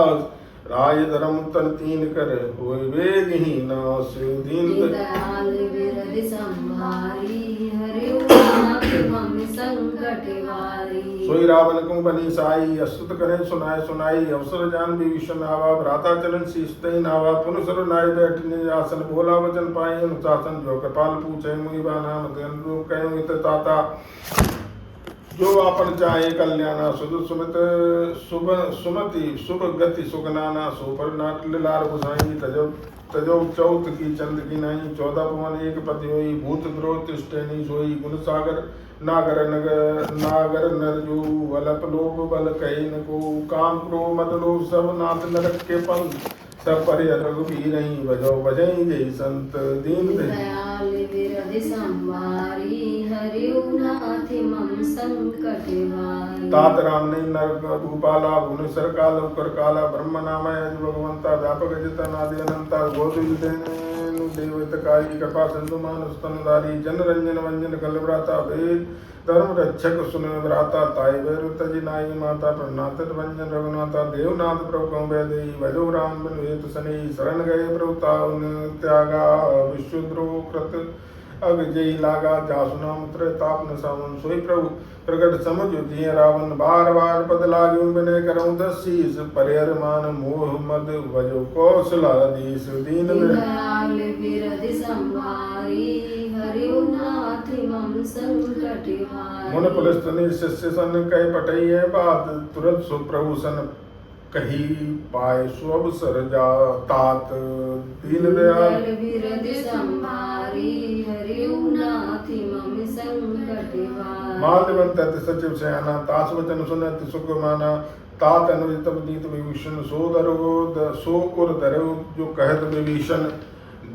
राज धर्म तन तीन कर होय वेग ही नास दीन दयाल विरद संभारी हरिओ नाथ मम संकट भारी सोई रावण को बनी साई अस्तुत करे सुनाए सुनाई अवसर जान भी विश्व नावा भ्राता चरण शीस्तई नावा पुन सर नाय बैठने आसन बोला वचन पाए अनुशासन जो कृपाल पूछे मुनि बाना मगन रूप कहे हित ताता जो आपन चाहे कल्याणा सुध सुमित शुभ सुमति शुभ गति सुगनाना सुपर नाट लार बुझाई तजो तजो चौथ की चंद की नहीं 14 भुवन एक पति होई भूत ग्रोह तिष्ठेनी सोई गुण सागर नागर नर जो वलप लोभ बल कही न को काम क्रोध मत लोभ सब नाथ नरक के पंख सब पर रघुबीर बजो बजई जय संत दीन दयाल विरधि संवारी हरिउ नाथ मम संकट हारी तात राम ने नर भूपाला भुवन सर काल कर काला ब्रह्म नामय भगवंता व्यापक जितन आदि अनंता देवत काई कृपा सिंधु मानुष तनधारी जन रंजन वंजन कलव्राता वेद धर्म रक्षक सुन व्राता ताई वैर तजि नाई माता प्रणात वंजन रघुनाथा देवनाथ प्रभु कौ वैदेही भजो राम बिनु हेतु सनी शरण गए प्रभु ताउन त्यागा विश्वद्रोह कृत अग जय लागा जासु नाम ताप न सावन सोई प्रभु प्रगट समझ जिय रावण बार बार पद लागू बिनय करऊं दसीस परिहर मान मोह मद भजो कौशलाधीश दीन दयाल विरधि संवारी हरिउ नाथ मम संकट हारी मुन पुलस्तनि शिष्य सन कह पटई बात तुरंत सुप्रभु सन कही पाए स्वब सर जा तात दीन दयाल विरधि संवारी हरिउ नाथ मम संकट हारी माल्यवंत सचिव सयाना तास वचन सुनत सुख माना तात अनुजित दीत विभीषण सो उर धरो जो कहत विभीषण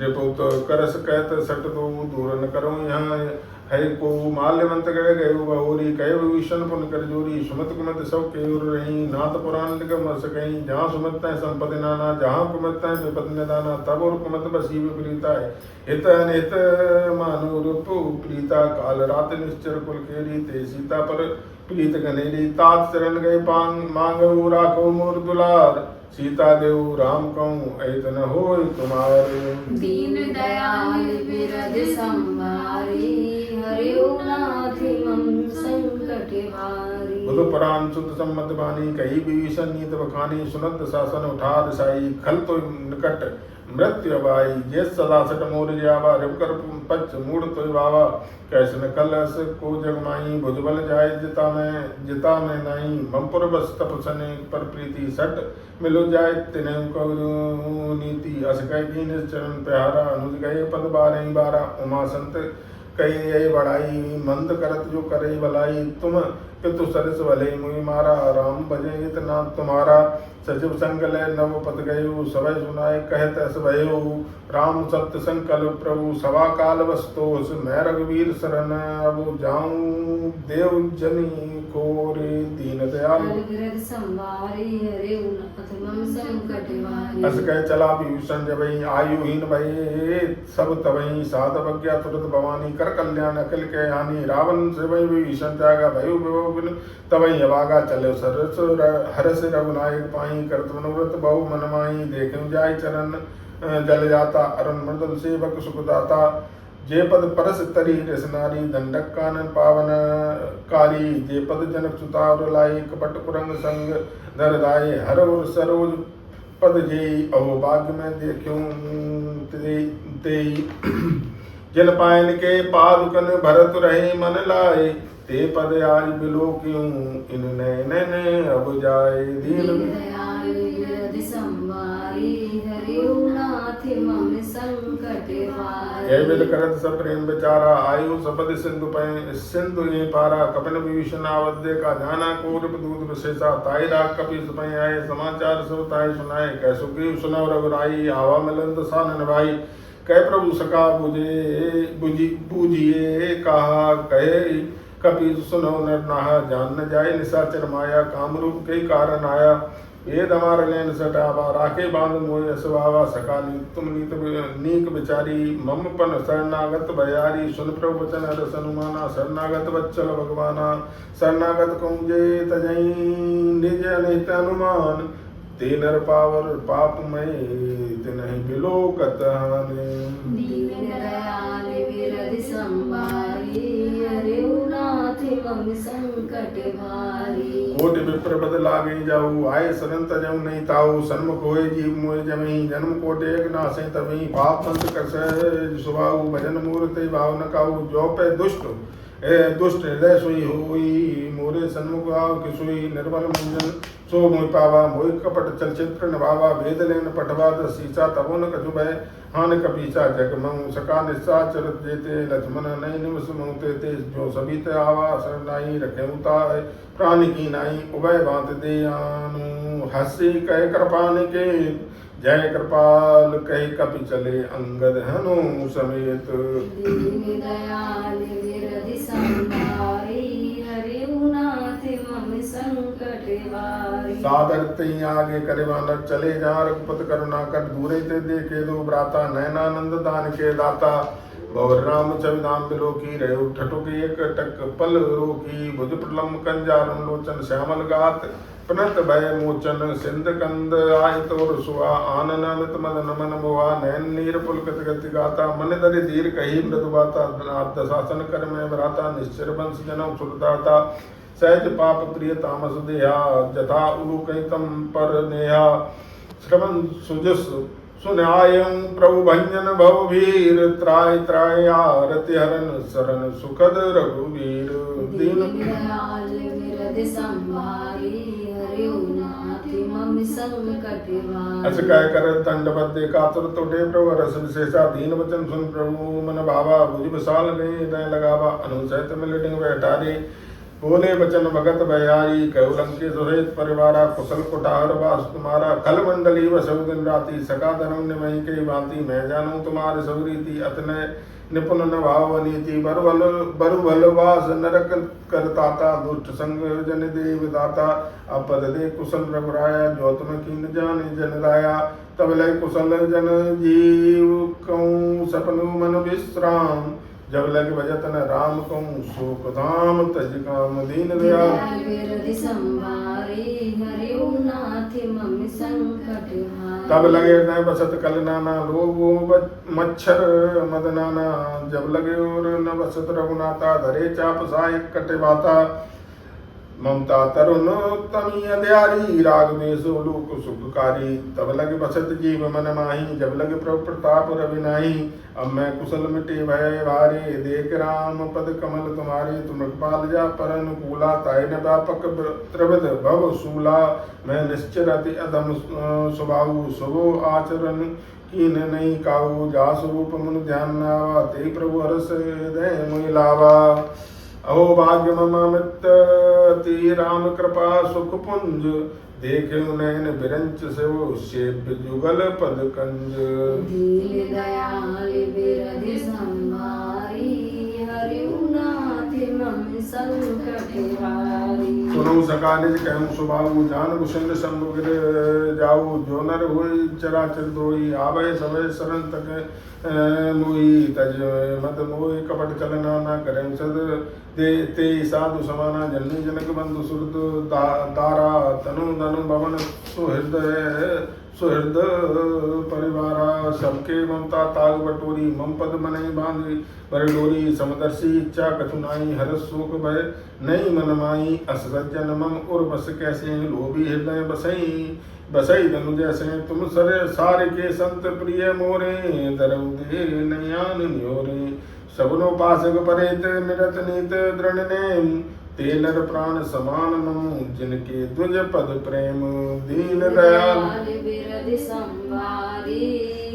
रिपुत करस कहत सट दो दूर न करो यहाँ है को माल्यवंत गए गए बहुरी कह विभीषण पुन कर जोरी सुमत कुमत सब केउर रही नाथ पुराण निगम अस कहीं जहाँ सुमत संपत्ति नाना जहाँ कुमत विपद निदाना तब और कुमत बसी विपरीता है हित अनित मानु रूप प्रीता काल रात निश्चर कुल केरी ते सीता पर प्रीत गनेरी तात शरण गए पांग मांगो राखो मोर दुलार सीता देव राम कहूँ ऐतन होय तुम्हार दीन दयाल विरधि संवारी हरिउ नाथ मम संकट हारी बुध पुराण शुद्ध सम्मत बानी कही विभीषण नीत बखानी सुनत शासन उठार साई खल तो निकट मृत्यु अबाई जे सदा सट मोर जावा रिपकर पच मूड तो बावा कैसन कलस को जगमाई भुजबल जाय जिता में नहीं ममपुर बस तपसन पर प्रीति सट मिलो जाय तिने को नीति अस कह की चरण प्यारा अनुज गए पद बारह बारा उमा संत कही ये बड़ाई मंद करत जो करे भलाई तुम पितु सरस भले मुई मारा राम भजे इतना तुम्हारा सचिव संग लय नव पद गयो सवय सुनाए कहत अस भयो राम सत्य संकल्प प्रभु सवा काल वस्तोस मैं रघुवीर शरण अब जाऊं देव जनी कोरे दीन दयाल विरधि संवारी हरिउ नाथ मम संकट हारी अस कह चला विभीषण जबई आयुहीन भये सब तबई साध अवज्ञा तुरत भवानी कर कल्याण अखिल के हानि रावण से वही विभीषण त्यागा भयो विभोग तबई अभागा चले सरस हरस रघुनायक पाई करत मनोरथ बहु मनमाई देखं जाय चरण जल जाता अरुण मृदुल सेवक सुखदाता जे पद परस तरी रस नारी दंडक कानन पावन कारी जे पद जनक सुतावर लाई कपट कुरंग संग धर दाये हर और सरोज पद जे अहो भाग्य में देखूं ते जल पायन के पादुकन भरत रहे मन लाए ते पद आज बिलो क्यों इन नैन अब जाए दीन दयाल विरधि संवारी हरिउ नाथ मम संकट हारी जय बिल करत सब प्रेम बेचारा आयु सबद सिंधु ये पारा कपिन विभीषण आवद्य का जाना कोरप दूत विशेषा ताई राग कपि सुपय आए समाचार सब ताई सुनाए कह सुग्रीव सुनव रघुराई आवा मिलंद सानन भाई कह प्रभु सका बूझिए कहा कहे कपि सुनो नर नाहा जान न जाए निशाचर माया कामरूप के कारण आया वेद हमार लेन सटावा राखे बांध मोय असवावा सकाली तुम नीक बिचारी मम पन शरणागत भयारी सुन प्रभु वचन रस अनुमाना शरणागत वत्सल भगवाना शरणागत कुंजे तजई निज अनित अनुमान ते नर पावर पाप में तिनहि बिलो कतहाने दीन दयाल विरधि संवारी हरिउ नाथ मम संकट हारी कोटि विप्र बद लागे जाऊ आय सनंत जम नहीं ताऊ सन्मुख होए जीव मोय जमई जन्म कोटि एक नासे तभी पाप पंथ करसे सुबाऊ भजन मूर्ति भाव न काऊ जो पे दुष्ट दुष्ट हृदय सोई होई, मोरे सन्मुख आव कि सोई निर्मल मंजन सो मोहि पावा। मोहि कपट चलचित्र नभावा, वेद लेन पठवा दस सीसा तबो न कछु भय। हान कपीसा जग महु सका निस्साचर जेते, लक्ष्मण नहीं निवस महु ते जो सभी ते आवा। शरण नाई रखे उताय, प्राण की नाई उभय बात दे आनु। हसी कह कृपान के, जय कृपाल कह कपि चले अंगद हनु समेत। दीन दयाल विरधि संभारी, हरिऊ नाथ मम संकट हारी। सादर तई आगे करे वानर चले जहाँ, रघुपत करुणा कर दूरे ते देखे दो भ्राता। नयनानंद दान के दाता, भवर राम चविदाम बिलो की रहे ठठुक एक टक पल रोकी। भुज प्रलम्ब कंजारुन लोचन श्यामल गात, प्रणत भय मोचन सिंध कंद आय तोर सुआ। आनन अमित मदन मन मोहा, नयन नीर पुलकत गति गाता। मन दरि धीर कही मृदु बाता, दशासन कर में भ्राता। निश्चर वंश जनम सुरदाता, सहज पाप प्रिय तामस देहा। जथा उलू कही तम पर नेहा, श्रवण सुजस सुनायं प्रभु भंजन भवभीर। त्राय त्राय आरति हरन शरण सुखद रघुवीर। दीन दयाल विरधि संभारी, हरिऊ नाथ मम संकट हारी। अस कह कर दंडवत दे कातुर तोटे, प्रभु रस विशेषा। दीन वचन सुन प्रभु मन भावा, भुज विशाल गए दय लगावा। अनुसहित मिल डिंग बैठारे, बोले बचन भगत बयारी। कहु लंकेश सहित परिवारा, कुशल कुठार वास तुम्हारा। खल मंडली बसहु दिन राति, सका धर्म निमहि के भांति। मैं जानूं तुम्हारे सब रीति, अतनय निपुण न भाव नीति। बरु भलवास नरक करताता, दुष्ट संग जन देव दाता। अपद दे कुशल रघुराया, जो तुम कीन जाने जन राया। तब लय कुशल जन जीव, कहूँ सपनु मन विश्राम। जब लग भजत न राम कहूँ, शोक धाम तज काम। दीन दयाल विरधि संभारी, हरिऊ नाथ मम संकट हारी। तब लगे हृदय बसत कल नाना, लोगो मच्छर मद नाना। जब लगे और न बसत रघुनाथा, धरे चाप सायक कटे बाता। ममता तरुण तमी अध्यारी, रागवेश लोक सुखकारी। तब लगे बसत जीव मन माही, जब लगे प्रभु प्रताप रवि नाही। अब मैं कुशल मिटे भय भारे, देख राम पद कमल तुम्हारे। तुम कृपाल जा पर अनुकूला, ताय न व्यापक त्रिविध भव शूला। मैं निश्चर अति अधम स्वभाव, शुभो आचरण कीन नहीं काऊ। जा स्वरूप मुन ध्यान नावा, ते प्रभु हरस हृदय मोहि लावा। अहो भाग्य मम मित्ति, राम कृपा सुख पुंज। देखे नयन बिरंच सेवो, सेव्य जुगल पद कंज। दीन दयाल विरधि संभारी, हरिऊ नाथ मम संकट हारी। सुनो सका निज कहूँ सुबाहु, जान भुषंड शंभु गिर जाऊ। जो नर होई चराचर दोई, आवे सवे शरण तक मोई। तज मद मोहि कपट चलना, न करें सद दे ते साधु समाना। जननी जनक बंधु सुहृद तारा, तनु धनु भवन सुहृद परिवारा। सबके ममता ताग बटोरी, मम पद मनहि बांधी बरि डोरी। समदर्शी इच्छा कछु नाई, हरस शोक भय नहीं मन माई। अस सज्जन मम उर बस कैसे, लोभी हृदय बसई बसई धनु जैसे। तुम सरे सारे के संत प्रिय मोरे, दरऊ दे नयान न्योरे। सगुनो पासक परेत निरत नीत दृढ़ नेम, ते नर प्राण समान नमो, जिनके द्विज पद प्रेम। दीन दयाल विरधि संभारी,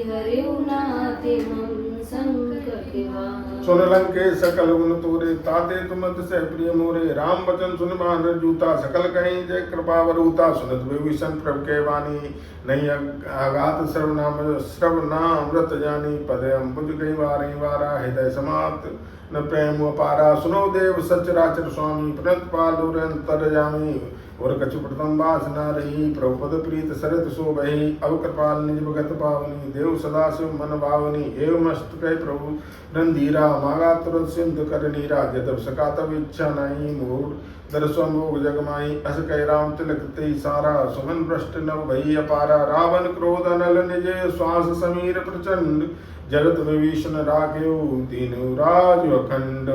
हरिऊ नाथ मम संकट हारी। सुन लंकेश सकल गुण तोरे, ताते तुम से प्रिय मोरे। राम वचन सुन मान जूता, सकल कहीं जय कृपा वरूता। सुनत विभीषण प्रभु के वाणी, नहीं आघात श्रवनामृत जानी। पद अम्बुज गई वारी वारा, हृदय समात न प्रेम अपारा। सुनो देव सचराचर स्वामी, प्रणत पाल अंतर जामी। और कछु प्रथम बास न रही, प्रभु पद प्रीत सरत सो बही। अब कृपाल निज भगत पावनी, देव सदा शिव मन भावनी। एवं अष्ट कह प्रभु रंधीरा, मागा तुरंत सिंधु कर नीरा। जब सका तब इच्छा नहीं, मूढ़ दर्शनोग जगमाई। अस कह राम तिलक ते सारा, सुमन भ्रष्ट नव भई अपारा। रावण क्रोध अनल निज, श्वास समीर प्रचंड। जगत विभीषण राख्यो, दीनु राज अखंड।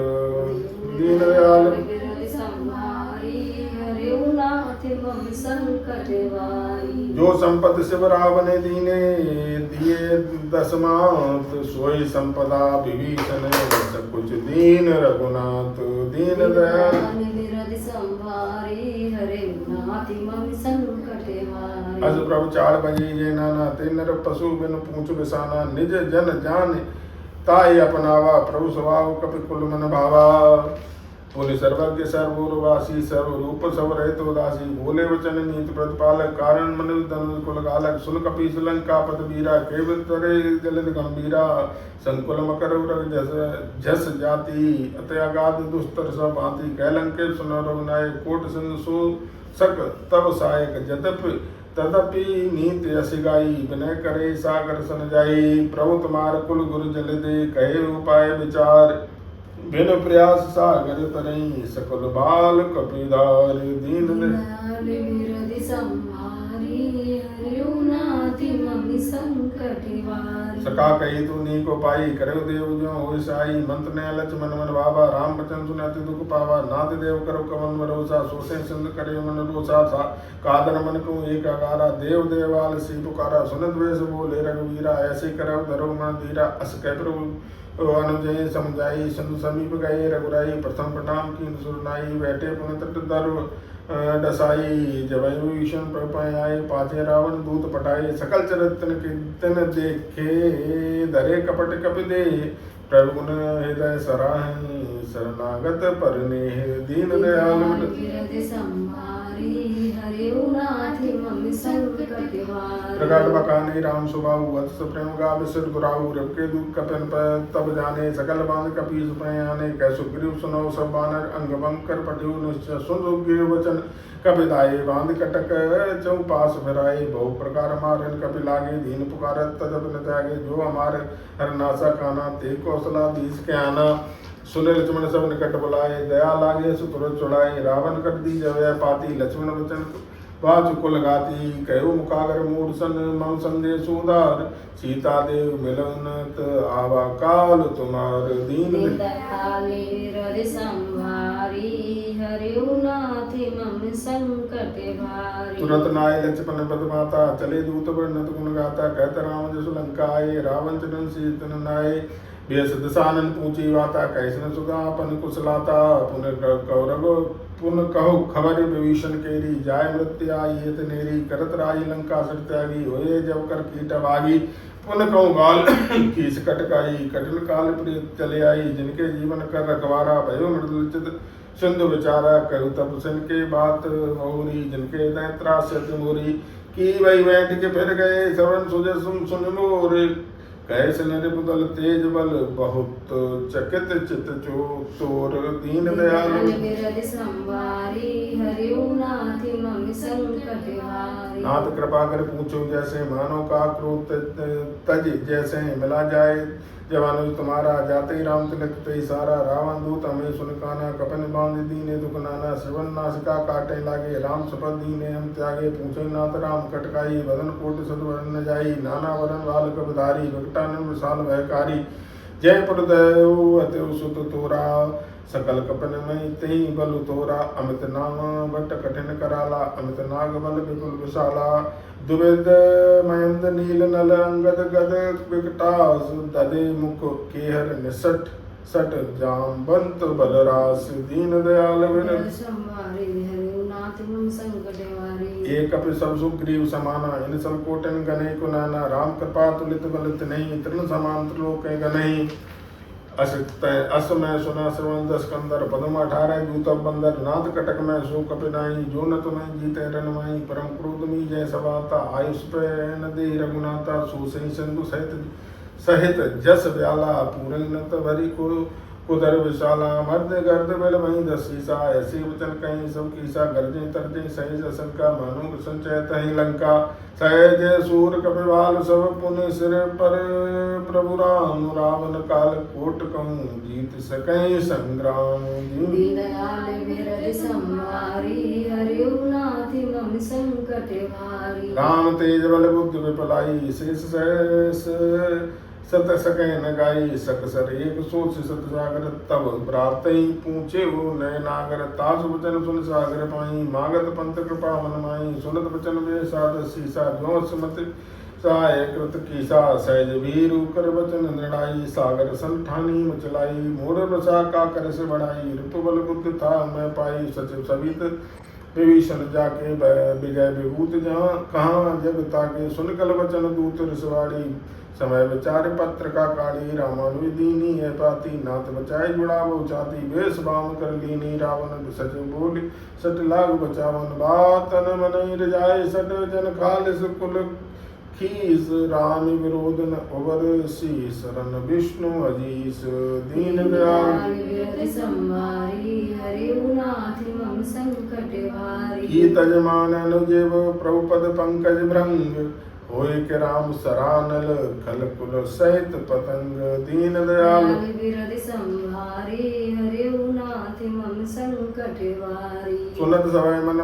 दीन दयाल विरधि संभारी, हरिऊ नाथ मम संकट वारी। जो संपत शिव रावण दीने दिए दसमात, सोई संपदा विभीषण सब कुछ दीन रघुनाथ। दीन दयाल बिरद संभारी हरे नाथ मम संकट वारी। अस प्रभु चार बजे ये नाना, ते नर पशु बिन पूछ बिसाना। निज जन जान ताई अपनावा, प्रभु स्वभाव कपि कुल मन भावा। बोले सर्वज्ञ सर्वोरवासी, सर्वरूप सब रहित उदासी। बोले वचन नीति प्रतिपालक, कारण मनुष्य धनुष कुल गालक। सुन कपि लंका पत वीरा, केवल तरे जलित गंभीरा। संकुल मकर उरग जस जस जाति, अति अगाध दुस्तर सब भांति। कैलंके सुन रघुनाय, कोट सिंधु सो सक तब सहायक। यद्यपि तदपि नीति यश गाई, विनय करे सागर सन जाई। प्रभु तुम्हार कुल गुरु जल दे, कहे उपाय विचार। बिन प्रयास सागर तरई, सकल बाल कपिधार। दीन दयाल बिरद संभारी हरिओ नाथ मम संकट वारी। सका कही तू नी को पाई, करयो देव जो होय साई। मंत्र ने लक्ष्मण मन भावा, राम बचन सुन अति दुख पावा। नाथ देव करो कवन भरोसा, सोसे सिंध करे मन रोसा। था कादर मन को एक अगारा, देव देवाल सी पुकारा। सुनत वेश बोले रघुवीरा, ऐसे करव धरो मन धीरा। अस कह प्रभु अनुजय समझाई, सिंधु समीप गए रघुराई। प्रथम प्रणाम की सुरनाई, बैठे पुन तट दर डसाई। जबयु ईशन प्रपय आए, पाचे रावण दूत पटाए। सकल चरित्र कीर्तन देखे, धरे कपट कपि दे। प्रभु न हृदय सराहि, शरणागत परनेह। दीन दयाल बिरद संभारी हरिओ नाथ मम संकट वारी। प्रगट बकाने राम सुबाहु, वत्स प्रेम गा बिसर गुराहु। रब के दूत कपन पर तब जाने, सकल बांध कपीस पय आने। कै सुग्रीव सुनो सब बानर, अंग भंग कर पठियो निश्चय। सुन सुग्रीव वचन कपिदाये, बांध कटक चौपास फिराए। बहु प्रकार मारन कपि लागे, दीन पुकारत तदप न त्यागे। जो हमारे हरनासा काना, ते कौशला दीस के आना। सुने लक्ष्मण सब निकट बुलाए, दया लागे सु तुरंत छुड़ाए। रावण कर दी जय पाती, लक्ष्मण वचन वाचु कुल गाती। कहो मुखागर मूढ़ सन, मम संदेश उदार। सीता देव मिलनत आवा काल तुम्हार। दीन दयाल बिरद संभारी हरिओ नाथ मम संकट वारी। तुरंत नाय लक्ष्मण पद माता, चले दूत वर्णत गुण गाता। कहत राम जसु लंका आए, रावण चरण सीतन नाय। व्यस दसानन पूछी वाता, कैसन सुगा पन कुशलाता। पुन कहो खबर विभीषण केरी, जाय मृत्यु आई हित नेरी। करत राई लंका सिर त्यागी, होए जब कर कीट भागी। पुन कहूँ गाल कीस कटकाई, कठिन काल प्रिय चले आई। जिनके जीवन कर रखवारा, भयो मृदुचित सिंधु विचारा। कहु तब सिन के बात मोरी, जिनके दैत्रास्यत मोरी। की वही बैठ के फिर गए, श्रवण सुजय सुन मोर। कैसे नरिपुदल तेज बल, बहुत चकित चित चोर। दीन दयाल बिरद संभारी हरिओ नाथ मम संकट वारी। नाथ कृपा कर पूछो जैसे, मानो का क्रोध तज जैसे। मिला जाए जवान तुम्हारा, जाते ही राम तिलक ते सारा। रावण दूत हमें सुन काना, कपन बांध दीने दुख नाना। शिवन नासिका काटे लागे, राम शपथ दीने हम त्यागे। पूछे नाथ राम कटकाई, वदन कोट सदवरन न जाई। नाना वरन बाल कबधारी, विकटानन विशाल भयकारी। जय प्रदेव अति सुत तोरा, सकल कपन में तेई बल तोरा। अमित नाम बट कठिन कराला, अमित नाग बल विपुल विशाला। दुविध मयंद नील नल अंगद गद विकटास। ददे मुख केहर निसट सट, जामवंत बलरास। दीन दयाल बिरद संभारी हरिओ नाथ मम संकट वारी। एक कपि सब सुग्रीव समाना, इन सब कोटन गने को नाना। राम कृपा तुलित बलित नहीं, तृण समान त्रिलोक गनहि। अस मैं सुना श्रवण 10 कंदर, पदम 18 दूत बंदर। नाथ कटक में सो कपि नाई, जो न तुम्हें जीते रन माई। परम क्रोध मी जय सवाता, आयुष पे न दे रघुनाथा। सो सही सिंधु सहित जस व्याला, पूरे नत भरी को उदर विशाला। मर्द गर्द बल वहीं दसीसा, ऐसे वचन कहीं सब कीसा। गर्जे तरजे सही जसंका, मानो संचय तहीं लंका। सहज सूर कपिवाल सब पुन सिर पर, प्रभु राम रावण काल कोट कहूँ। जीत सकै संग्राम। दीन दयाल बिरद संभारी हरिओ नाथ मम संकट वारी। राम तेज बल बुद्धि विपलाई, शेष सत सकै न गाई सकसर एक सोच सत सागर तब प्राप्त पूछे वो नय नागर तास वचन सुन सागर पाई मागत पंथ कृपा मन माई सुनत वचन वे साध सीसा जोस मत सहाय कृत कीसा सहज वीर कर वचन निर्णाई सागर सन ठानी मचलाई मोड़ रसा का कर से बढ़ाई रूप बल बुद्ध था मैं पाई सचिव सवित विभीषण जाके विजय विभूत जहाँ कहाँ जग ताके सुन कल वचन दूत रिसवाड़ी समय विचार पत्र का काढ़ी रामानु दीनी है पाती नाथ बचाए जुड़ावो चाती वेश बाम कर लीनी रावण सच बोली सट लाग बचावन बातन मनई रजाए सट जन खालिस कुल खीस राम विरोध न उबर शीस रन विष्णु अजीस दीन दयाल संवारी हरे नाथ मम संकट हारी की तजमान अनुजेव प्रभुपद पंकज भृंग होय के राम सरानल खल कुल सहित पतंग दीन दयाल विरद संहारी हरे नाथ मम संकट हारी सुनत सवै मन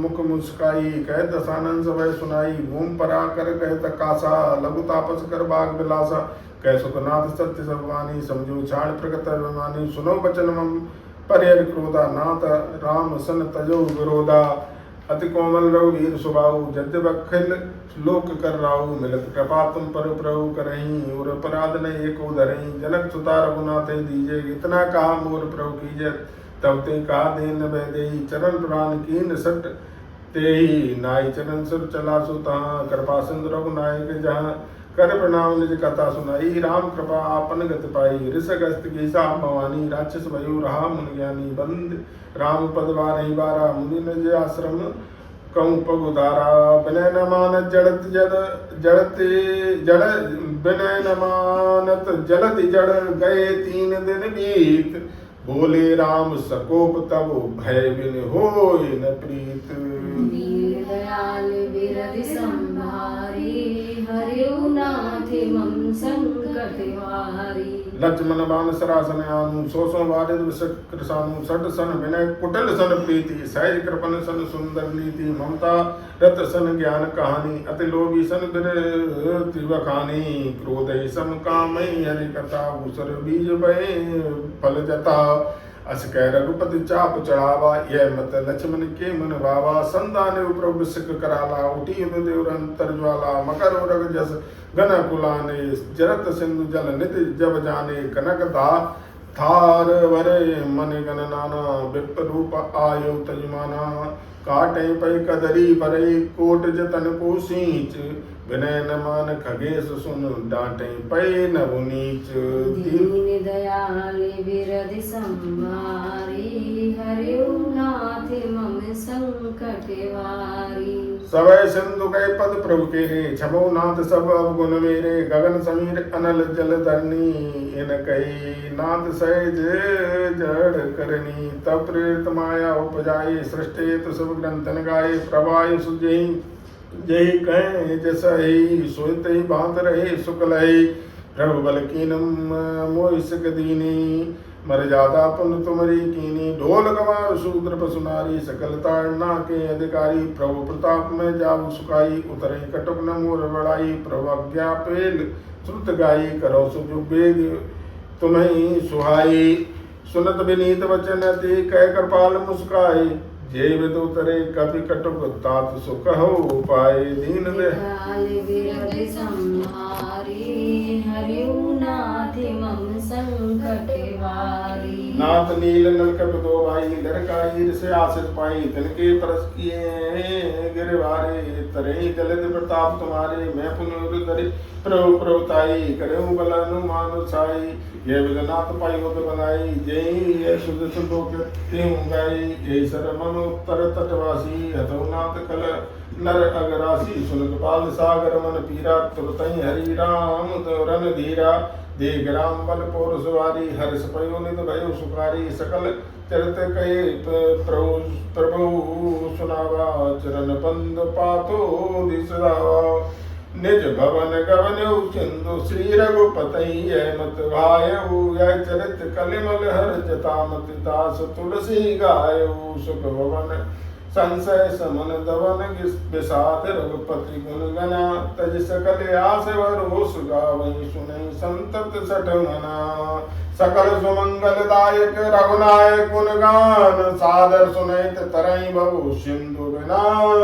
मुख मुस्काई कह दसानन सवै सुनाई घूम परा कर कह तकासा लघु तापस कर बाग बिलासा कह सुखनाथ सत्य सबवानी समझो छाड़ प्रगत अभिमानी सुनो बचन मम परिहर क्रोधा नाथ राम सन तजो विरोधा अति कोमल रघुवीर सुबाहु जद्य अखिल लोक कर राहु मिलत कृपा तुम पर प्रभु करही और अपराध न एक धरही जनक सुता रघुनाथ दीजे इतना कहा मोर प्रभु कीजे तब ते कहा देन वैदेही चरण प्राण कीन सट तेही नाई चरण सुर चला सो तहाँ कृपा सिंधु रघुनायक जहाँ कर प्रणाम निज कथा सुनाई राम कृपा आपन गति पाई ऋष गस्त की सा भवानी राक्षस भयो रहा मुनि ज्ञानी बंद राम पद बारही बारा मुनि निज आश्रम कहूँ पग उदारा विनय न मानत जड़त जड़त जड़ विनय न मानत जलत जड़ गए 3 दिन बीत बोले राम सकोप तब भय बिन होय न प्रीत दीन दयाल विरद संहारी हरे नाथ मम संकट हारी लक्ष्मण बाण सरासन आनु सो वारिद विषकृ सानु सट सन विनय कुटल सन प्रीति सहज कृपन सन सुंदर नीति ममता रत सन ज्ञान कहानी अति लोभी सन बिरति बखानी क्रोध सम कामई हरि कथा उसर बीज भय फल जता अस कह रघुपति चाप चढ़ावा यह मत लक्ष्मण के मन भावा संतान प्रभु सिख कराला उठी देव अंतर ज्वाला मकर रग जस घन कुलाने जरत सिंधु जल नित जब जाने कनक दा थार वरे मन गण नाना विप रूप आयो तजमाना काटे पै कदरी परे कोट जतन को सींच विनय न मान खगेश सुन डांटे पै न नीच दीन दयाल विरद संहारी हरे नाथ मम संकट हारी सवै सिंधु गए पद प्रभु केरे छमो नाथ सब अवगुण मेरे गगन समीर अनल जल धरनी इन कही नाथ सहज जड़ करनी तब प्रेरित माया उपजाई सृष्टि तो सब ग्रंथन गाये प्रवाय सुजही जय कहें जैसा ही सोते ही बांध रहे शुक्ल है प्रभु बल कीनम मोह सिक दीनी मर्यादा पुन तुमरी कीनी ढोल गवार शूद्र पसुनारी सकल ताड़ना के अधिकारी प्रभु प्रताप में जाऊ सुखाई उतरे कटुक न मोर बड़ाई प्रभु आज्ञा पेल श्रुत गाई करो सुजु बेग तुम्हें सुहाई सुनत विनीत वचन अति कह कृपाल मुस्काई जय विदु तरे कपि कटुक तात सुख हो पाए दीन दयाल विरद संहारी हरे नाथ मम संकट हारी नाथ नील नलकप दो भाई लड़काई से आशीष पाई तिनके परस किए गिरवारे तरे जलद प्रताप तुम्हारे मैं पुनः धरे प्रभु प्रभुताई करे बल मानु छाई ये विदनाथ पाई उद बनाई जय ये सुध सुलोक तेहु गाई ये सर मन उत्तर तटवासी हतौनाथ कल नर अगरासी सुन गोपाल सागर मन पीरा तुरतई हरि राम रन धीरा देग राम बल पोर सुवारी हर्ष पयो नित भयो सुखारी सकल चरित कहे प्रभु प्रभु सुनावा चरण बंद पातो दिसदावा निज भवन गवन चिंदु श्री रघुपति मत भायऊ यह चरित कलिमल हर जता मत दास तुलसी गायऊ सुख भवन संशय समन दवन विषाद रघुपति गुण गना तज सकल आस वरोस गावई सुनई संतत सठ मना सकल सुमंगल दायक रघुनायक गुण गान सादर सुनैत तरई बहु सिंधु बिना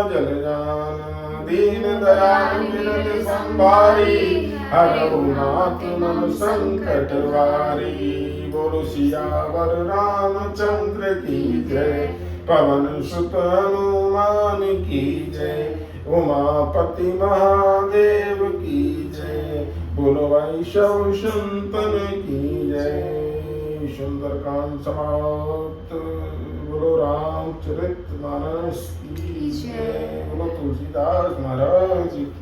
जल जान दीन दयाल विनत संभारी हरऊ नाथ मम संकट वारी बोलो सियावर रामचंद्र की जय पवन सुत हनुमान की जय उमापति महादेव की जय बोलो वैष्णव संतन की जय सुंदरकांड समाप्त बोलो रामचरित मानस की जय बोलो तुलसीदास महाराज की